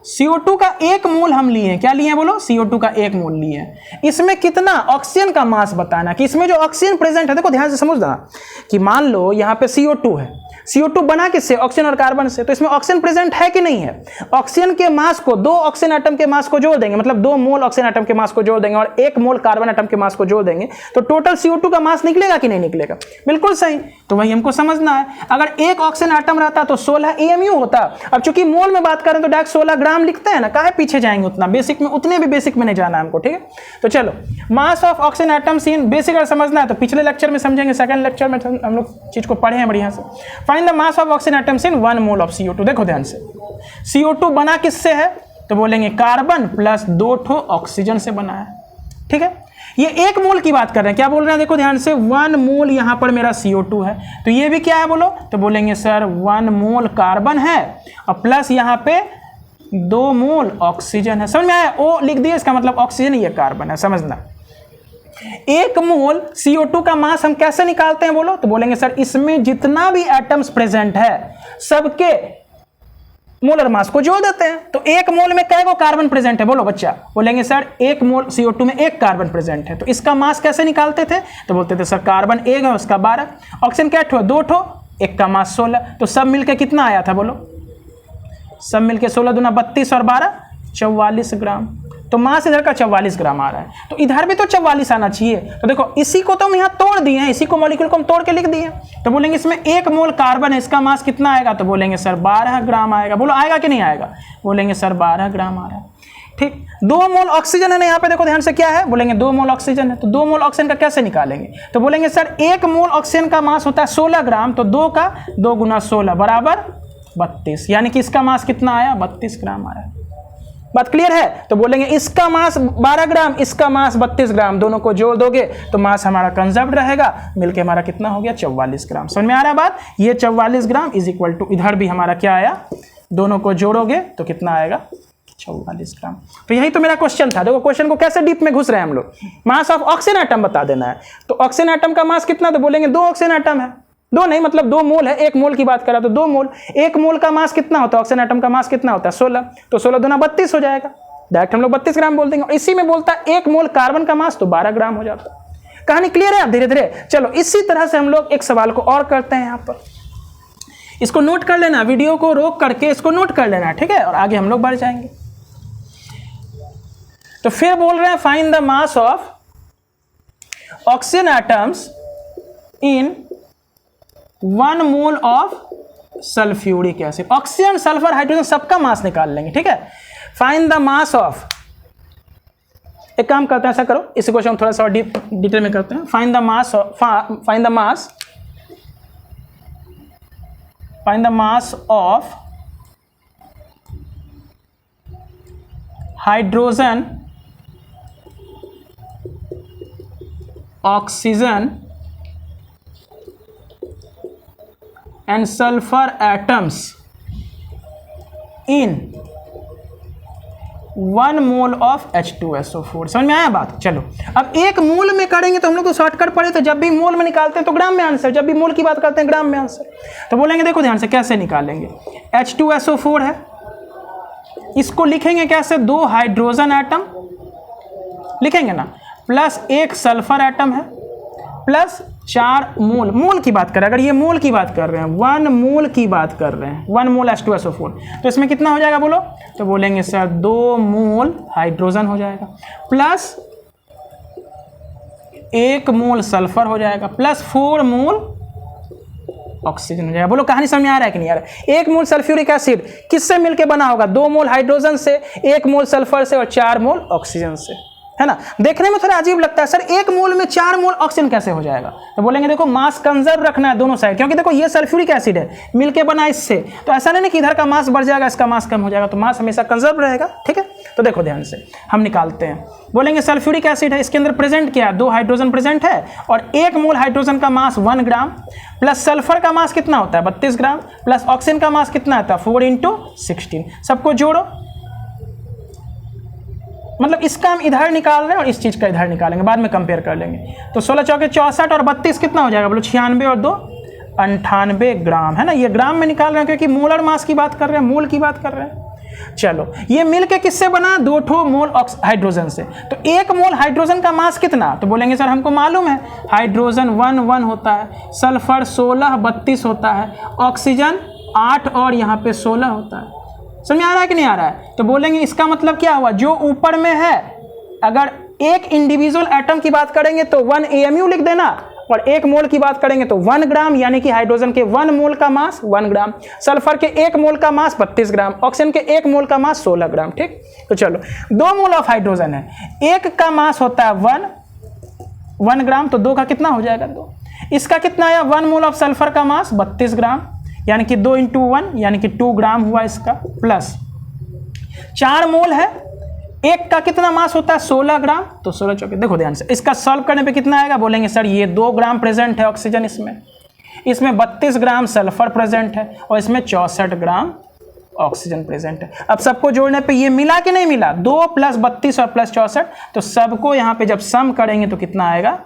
CO2 का 1 मोल हम लिए हैं, क्या लिए हैं बोलो, CO2 का 1 मोल लिए हैं। इसमें कितना ऑक्सीजन का मास बताना, कि इसमें जो ऑक्सीजन प्रेजेंट है, देखो ध्यान से समझना कि मान लो यहाँ पे CO2 है, CO2 बना किससे? ऑक्सीजन और कार्बन से। तो इसमें ऑक्सीजन प्रेजेंट है कि नहीं है? ऑक्सीजन के मास को, 2 ऑक्सीजन एटम के मास को जोड़ देंगे, मतलब 2 मोल ऑक्सीजन एटम के मास को जोड़ देंगे और 1 मोल कार्बन एटम के मास को जोड़ देंगे, तो टोटल CO2 का मास निकलेगा कि नहीं निकलेगा? बिल्कुल सही। तो वही हमको समझना है। अगर 1 ऑक्सीजन एटम रहता तो 16 AMU होता। अब चूंकि मोल में बात करें तो डायरेक्ट 16 ग्राम लिखते हैं ना, काहे पीछे जाएंगे उतना, बेसिक में उतने भी बेसिक में नहीं जाना हमको, ठीक है। तो चलो, mass of oxygen atoms in, basic अगर समझना है तो पिछले लेक्चर में समझेंगे, सेकंड लेक्चर में हम लोग चीज को पढ़े हैं बढ़िया से। Find the mass of oxygen atoms in 1 mole of CO2। देखो ध्यान से, CO2 बना किससे है? तो बोलेंगे कार्बन प्लस 2 ठो ऑक्सीजन से बना है, ठीक है। ये 1 मोल की बात कर रहे हैं, क्या बोल रहे हैं? देखो ध्यान से, 1 मोल यहां पर मेरा CO2 है, तो ये भी क्या है बोलो? तो बोलेंगे सर 1 मोल कार्बन है और प्लस यहां पे 2 मोल ऑक्सीजन है। समझ में आया? O लिख दिया, इसका मतलब ऑक्सीजन, ये कार्बन है, समझना। 1 मोल CO2 का मास हम कैसे निकालते हैं बोलो? तो बोलेंगे सर इसमें जितना भी एटम्स प्रेजेंट है सबके मोलर मास को जोड़ देते हैं। तो 1 मोल में कै गो कार्बन प्रेजेंट है बोलो बच्चा? बोलेंगे सर 1 मोल CO2 में 1 कार्बन प्रेजेंट है, तो इसका मास कैसे निकालते थे? तो बोलते थे सर कार्बन 1 है, उसका 12, ऑक्सीजन क्या ठो? 2 ठो, 1 का मास 16, तो सब मिलके कितना आया था बोलो? सब मिलके 16 दूना 32 और 12 44 ग्राम। तो मास इधर का 44 ग्राम आ रहा है, तो इधर भी तो 44 आना चाहिए। तो देखो इसी को तो हम यहाँ तोड़ दिए हैं, इसी को मॉलिक्यूल को हम तोड़ के लिख दिए। तो बोलेंगे इसमें 1 मोल कार्बन है, इसका मास कितना आएगा? तो बोलेंगे सर 12 ग्राम आएगा। बोलो आएगा कि नहीं आएगा? बोलेंगे सर 12 ग्राम आ रहा है, ठीक। 2 मोल ऑक्सीजन है ना यहाँ पे, देखो ध्यान से क्या है? बोलेंगे 2 मोल ऑक्सीजन है, तो 2 मोल ऑक्सीजन का कैसे निकालेंगे? तो बोलेंगे सर 1 मोल ऑक्सीजन का मास होता है 16 ग्राम, तो 2 का 2 गुना 16 बराबर 32, यानी कि इसका मास कितना आया? 32 ग्राम आया। बात क्लियर है? तो बोलेंगे इसका मास 12 ग्राम, इसका मास 32 ग्राम, दोनों को जोड़ दोगे तो मास हमारा कंजर्व्ड रहेगा, मिलके हमारा कितना हो गया? 44 ग्राम। समझ में आ रहा है बात? ये 44 ग्राम इज इक्वल टू, इधर भी हमारा क्या आया? दोनों को जोड़ोगे तो कितना आएगा? 44 ग्राम। तो यही तो मेरा क्वेश्चन था। देखो क्वेश्चन को कैसे डीप में घुस रहे हैं हम लोग। मास ऑफ ऑक्सीजन एटम बता देना है, तो ऑक्सीजन एटम का मास कितना? तो बोलेंगे 2 ऑक्सीजन एटम है, 2 नहीं मतलब 2 मोल है, 1 मोल की बात करा तो 2 मोल। 1 मोल का मास कितना होता है? ऑक्सीजन एटम का मास कितना होता है? 16, तो 16 दूना 32 हो जाएगा, डायरेक्ट हम लोग 32 ग्राम बोल देंगे। और इसी में बोलता है 1 मोल कार्बन का मास, तो 12 ग्राम हो जाता है। कहानी क्लियर है? आप धीरे धीरे चलो, इसी तरह से हम लोग एक सवाल को और करते हैं यहाँ पर। इसको नोट कर लेना, वीडियो को रोक करके इसको नोट कर लेना, ठीक है, और आगे हम लोग बढ़ जाएंगे। तो फिर बोल रहे हैं find the mass of oxygen atoms in 1 mole of sulphuric acid. Oxygen, sulphur, hydrogen सबका मास निकाल लेंगे, ठीक है। फाइंड द मास ऑफ, एक काम करते हैं, ऐसा करो, इसी क्वेश्चन थोड़ा सा डिटेल में करते हैं। Find the mass of hydrogen, oxygen and sulphur atoms in 1 mole of H2SO4। समझ में आया बात? चलो अब 1 मोल में करेंगे तो हम लोग तो शॉर्टकट पढ़े थे, जब भी मोल में निकालते हैं तो ग्राम में आंसर, जब भी मोल की बात करते हैं ग्राम में आंसर। तो बोलेंगे देखो ध्यान से कैसे निकालेंगे। H2SO4 है, इसको लिखेंगे कैसे? 2 हाइड्रोजन एटम लिखेंगे ना, प्लस 1 सल्फर एटम है, प्लस 4 मोल। मोल की बात करें, अगर ये मोल की बात कर रहे हैं, 1 मोल की बात कर रहे हैं, 1 मोल H2SO4, तो इसमें कितना हो जाएगा बोलो? तो बोलेंगे सर 2 मोल हाइड्रोजन हो जाएगा, प्लस 1 मोल सल्फर हो जाएगा, प्लस 4 मोल ऑक्सीजन हो जाएगा। बोलो कहानी समझ में आ रहा है कि नहीं आ रहा है? 1 मोल सल्फ्यूरिक एसिड किससे मिलके बना होगा? 2 मोल हाइड्रोजन से, 1 मोल सल्फर से और 4 मोल ऑक्सीजन से, है ना। देखने में थोड़ा अजीब लगता है, सर 1 मोल में 4 मोल ऑक्सीजन कैसे हो जाएगा? तो बोलेंगे देखो मास कंजर्व रखना है दोनों साइड, क्योंकि देखो ये सल्फ्यूरिक एसिड है, मिलके बना इससे, तो ऐसा नहीं कि इधर का मास बढ़ जाएगा इसका मास कम हो जाएगा, तो मास हमेशा कंजर्व रहेगा, ठीक है। तो देखो ध्यान से हम निकालते हैं। बोलेंगे सल्फ्यूरिक एसिड है, इसके अंदर प्रेजेंट क्या है? 2 हाइड्रोजन प्रेजेंट है, और 1 मोल हाइड्रोजन का मास 1 ग्राम, प्लस सल्फर का मास कितना होता है? 32 ग्राम, प्लस ऑक्सीजन का मास कितना आता है? 4 × 16। सबको जोड़ो, मतलब इसका हम इधर निकाल रहे हैं और इस चीज का इधर निकालेंगे, बाद में कंपेयर कर लेंगे। तो 16 चौके 64 और 32 कितना हो जाएगा बोलो? 96 और 2 98 ग्राम, है ना। ये ग्राम में निकाल रहे हैं क्योंकि मोलर मास की बात कर रहे हैं, मोल की बात कर रहे हैं। चलो ये मिलके किससे बना, 2 ठो मोल हाइड्रोजन से। तो 1 मोल हाइड्रोजन का मास कितना, तो बोलेंगे सर हमको मालूम है हाइड्रोजन 1 होता है, सल्फर 16 32 होता है, ऑक्सीजन 8 और यहाँ पे 16 होता है। समझ में आ रहा है कि नहीं आ रहा है? तो बोलेंगे इसका मतलब क्या हुआ, जो ऊपर में है अगर एक इंडिविजुअल एटम की बात करेंगे तो 1 AMU लिख देना, और 1 मोल की बात करेंगे तो 1 ग्राम, यानी कि हाइड्रोजन के 1 मोल का मास 1 ग्राम, सल्फर के 1 मोल का मास 32 ग्राम, ऑक्सीजन के 1 मोल का मास 16 ग्राम। ठीक, तो चलो 2 मोल ऑफ हाइड्रोजन है, 1 का मास होता है 1 ग्राम, तो 2 का कितना हो जाएगा 2। इसका कितना आया, 1 मोल ऑफ सल्फर का मास 32 ग्राम, यानी कि 2 × 1 यानी कि 2 ग्राम हुआ इसका, प्लस 4 मोल है, 1 का कितना मास होता है 16 ग्राम, तो 16 चौके, देखो ध्यान से इसका सॉल्व करने पे कितना आएगा, बोलेंगे सर ये 2 ग्राम प्रेजेंट है ऑक्सीजन इसमें 32 ग्राम सल्फर प्रेजेंट है और इसमें 64 ग्राम ऑक्सीजन प्रेजेंट है। अब सबको जोड़ने पे ये मिला कि नहीं मिला, 2 + 32 और प्लस 64, तो सबको यहाँ पे जब सम करेंगे तो कितना आएगा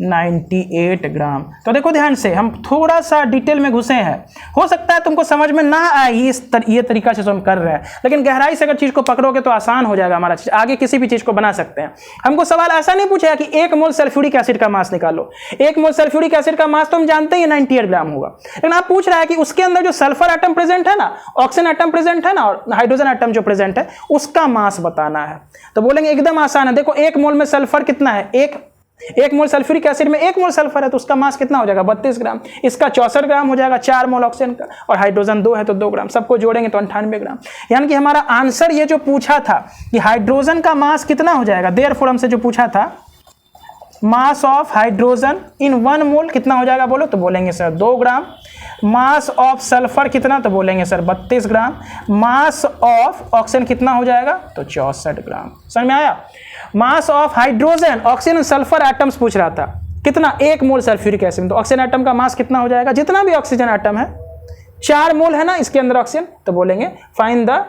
98 ग्राम। तो देखो ध्यान से, हम थोड़ा सा डिटेल में घुसे हैं, हो सकता है तुमको समझ में ना आए ये तरीका से हम कर रहे हैं, लेकिन गहराई से अगर चीज को पकड़ोगे तो आसान हो जाएगा हमारा चीज, आगे किसी भी चीज को बना सकते हैं। हमको सवाल ऐसा नहीं पूछा कि 1 मोल सल्फ्यूरिक एसिड का मास निकालो, 1 मोल सल्फ्यूरिक एसिड का मास तो हम जानते ही 98 ग्राम होगा, लेकिन आप पूछ रहा है कि उसके अंदर जो सल्फर एटम प्रेजेंट है ना, ऑक्सीजन एटम प्रेजेंट है ना, और हाइड्रोजन एटम जो प्रेजेंट है उसका मास बताना है। तो बोलेंगे एकदम आसान है, देखो 1 मोल में सल्फर कितना है, 1 मोल सल्फ्यूरिक एसिड में 1 मोल सल्फर है तो उसका मास कितना हो जाएगा 32 ग्राम, इसका 64 ग्राम हो जाएगा, 4 मोल ऑक्सीजन का, और हाइड्रोजन 2 है तो 2 ग्राम, सबको जोड़ेंगे तो 98 ग्राम। यानी कि हमारा आंसर ये जो पूछा था कि हाइड्रोजन का मास कितना हो जाएगा, देयरफॉर हमसे जो पूछा था मास ऑफ हाइड्रोजन इन 1 मोल कितना हो जाएगा बोलो, तो बोलेंगे sir 2 gram. Mass of sulphur कितना, तो बोलेंगे sir 32 gram. Mass of oxygen कितना हो जाएगा, तो 64 ग्राम। समझ में आया? Mass of hydrogen, oxygen, sulphur atoms पूछ रहा था कितना, 1 मोल सल्फ्यूरिक एसिड, तो ऑक्सीजन एटम का मास कितना हो जाएगा, जितना भी ऑक्सीजन एटम है 4 मोल है ना इसके अंदर ऑक्सीजन, तो बोलेंगे find the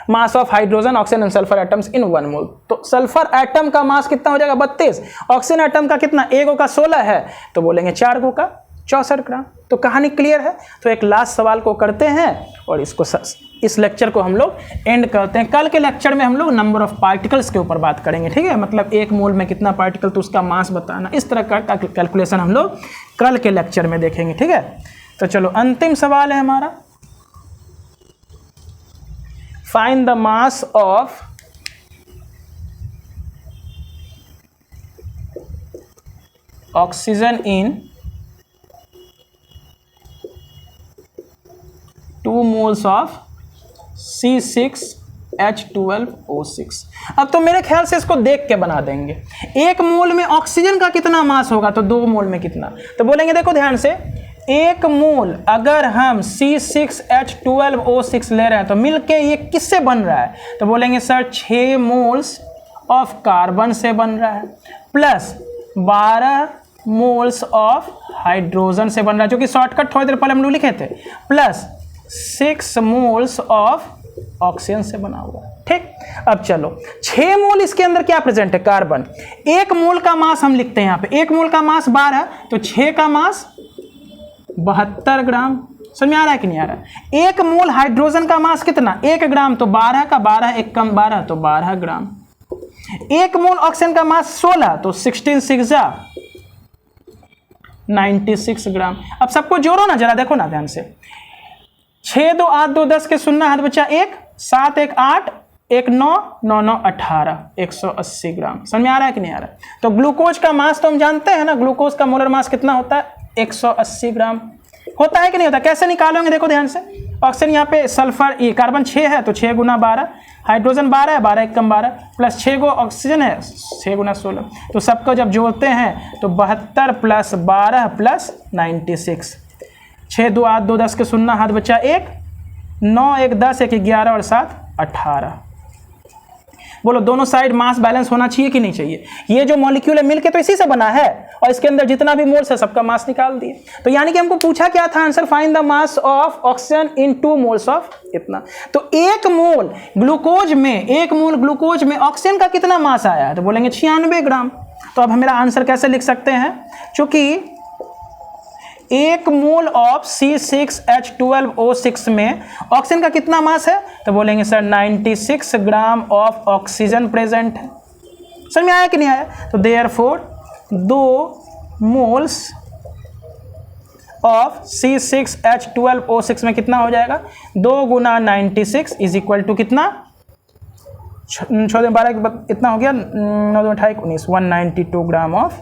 mass of hydrogen, oxygen and sulphur atoms in 1 मोल। तो सल्फर एटम का मास कितना हो जाएगा 32, ऑक्सीजन एटम का कितना, 1 का 16 है, तो बोलेंगे 4 का 64 ग्राम। तो कहानी क्लियर है। तो एक लास्ट सवाल को करते हैं और इस लेक्चर को हम लोग एंड करते हैं। कल के लेक्चर में हम लोग नंबर ऑफ पार्टिकल्स के ऊपर बात करेंगे, ठीक है, मतलब 1 मोल में कितना पार्टिकल, तो उसका मास बताना, इस तरह का कैलकुलेशन हम लोग कल के लेक्चर में देखेंगे, ठीक है। तो चलो अंतिम सवाल है हमारा, find the mass of oxygen in 2 moles of C6H12O6। अब तो मेरे ख्याल से इसको देख के बना देंगे। 1 मोल में ऑक्सीजन का कितना मास होगा, तो 2 मोल में कितना, तो बोलेंगे देखो ध्यान से, 1 मोल अगर हम C6H12O6 ले रहे हैं तो मिलके ये किससे बन रहा है, तो बोलेंगे सर 6 मोल्स ऑफ कार्बन से बन रहा है, प्लस 12 मोल्स ऑफ हाइड्रोजन से बन रहा है, जो कि शॉर्टकट थोड़ी देर पहले हम लोग लिखे थे, प्लस 6 मोल्स ऑफ ऑक्सीजन से बना हुआ है, ठीक। अब चलो 6 मोल इसके अंदर क्या प्रेजेंट है, कार्बन। 1 मोल का मास हम लिखते हैं यहाँ पे, 1 मोल का मास 12, तो 6 का मास 72 ग्राम। समझ में आ रहा है कि नहीं आ रहा है? 1 मोल हाइड्रोजन का मास कितना, 1 ग्राम, तो 12 का 12, 1 कम 12, तो 12 ग्राम। 1 मोल ऑक्सीजन का मास 16, तो 16 6 96 ग्राम। अब सबको जोड़ो ना जरा, देखो ना ध्यान से, 6 2 8 2 10 के 0 हाथ बचा 1, 7 1 8 1 9 9 9 18, 180 ग्राम। समझ में आ रहा है कि नहीं आ रहा है? तो ग्लूकोज का मास तो हम जानते हैं ना, ग्लूकोज का मोलर मास कितना होता है, 180 ग्राम होता है कि नहीं होता, कैसे निकालोगे, देखो ध्यान से। ऑक्सीजन यहाँ पे सल्फर, ये कार्बन 6 है तो 6 × 12, हाइड्रोजन 12 है, 12 1 कम 12, प्लस 6 गो ऑक्सीजन है, 6 × 16, तो सबको जब जोड़ते हैं तो 72 प्लस 12 प्लस 96, 6 2 8 2 10 के 0 हाथ बचा 1, 9 1 10 1 11 और 7 18। बोलो दोनों साइड मास बैलेंस होना चाहिए कि नहीं चाहिए? ये जो मॉलिक्यूल है मिलके तो इसी से बना है, और इसके अंदर जितना भी मोल्स है सबका मास निकाल दिए। तो यानी कि हमको पूछा क्या था answer, find the mass of oxygen in 2 moles of इतना। तो 1 मोल ग्लूकोज में ऑक्सीजन का कितना मास आया है, तो बोलेंगे 96 ग्राम। तो अब मेरा आंसर कैसे लिख सकते हैं, चूंकि एक मोल ऑफ C6H12O6 में ऑक्सीजन का कितना मास है? तो बोलेंगे sir 96 gram of oxygen present है। समझ में आया कि नहीं आया? तो देयरफॉर 2 मोल्स ऑफ C6H12O6 में कितना हो जाएगा? 2 गुना 96 इज इक्वल टू कितना? 12 इतना हो गया, 9 28 19, 192 ग्राम ऑफ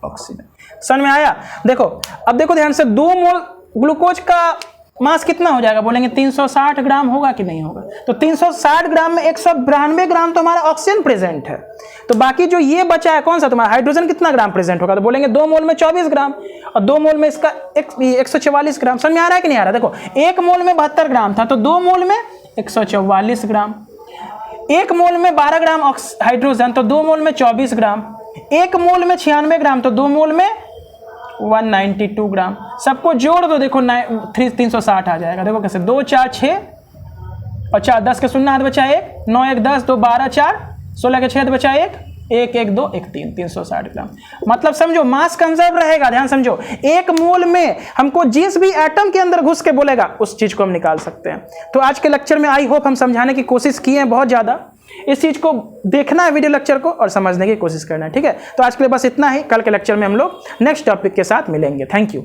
ऑक्सीजन। समझ में आया? देखो अब देखो ध्यान से, 2 मोल ग्लूकोज का मास कितना हो जाएगा? बोलेंगे 360 ग्राम होगा कि नहीं होगा? तो 360 ग्राम में 192 ग्राम तो हमारा ऑक्सीजन प्रेजेंट है, तो बाकी जो ये बचा है कौन सा तुम्हारा हाइड्रोजन कितना ग्राम प्रेजेंट होगा? तो बोलेंगे 2 मोल में 24 ग्राम और 2 मोल में इसका 144 ग्राम। समझ में आ रहा है कि नहीं आ रहा? देखो 1 मोल में 72 ग्राम था, तो 2 मोल में 144 ग्राम, 1 मोल में 12 ग्राम हाइड्रोजन, तो 2 मोल में 24 ग्राम, 1 मोल में 96 ग्राम, तो 2 मोल में 192 ग्राम। सबको जोड़ दो, देखो 360 आ जाएगा। देखो कैसे, 2 4 6 और 4 10 के शून्य हाथ बचा 1, 9 1 10, 2 12 4, 16 के 6 बचा 1, 1 1 2 1 3, 360 ग्राम। मतलब समझो मास कंजर्व रहेगा। ध्यान समझो, 1 मोल में हमको जिस भी एटम के अंदर घुस के बोलेगा उस चीज को हम निकाल सकते हैं। तो आज के लेक्चर में आई होप हम समझाने की कोशिश किए हैं बहुत ज्यादा। इस चीज को देखना है वीडियो लेक्चर को और समझने की कोशिश करना है। ठीक है, तो आज के लिए बस इतना ही। कल के लेक्चर में हम लोग नेक्स्ट टॉपिक के साथ मिलेंगे। Thank you.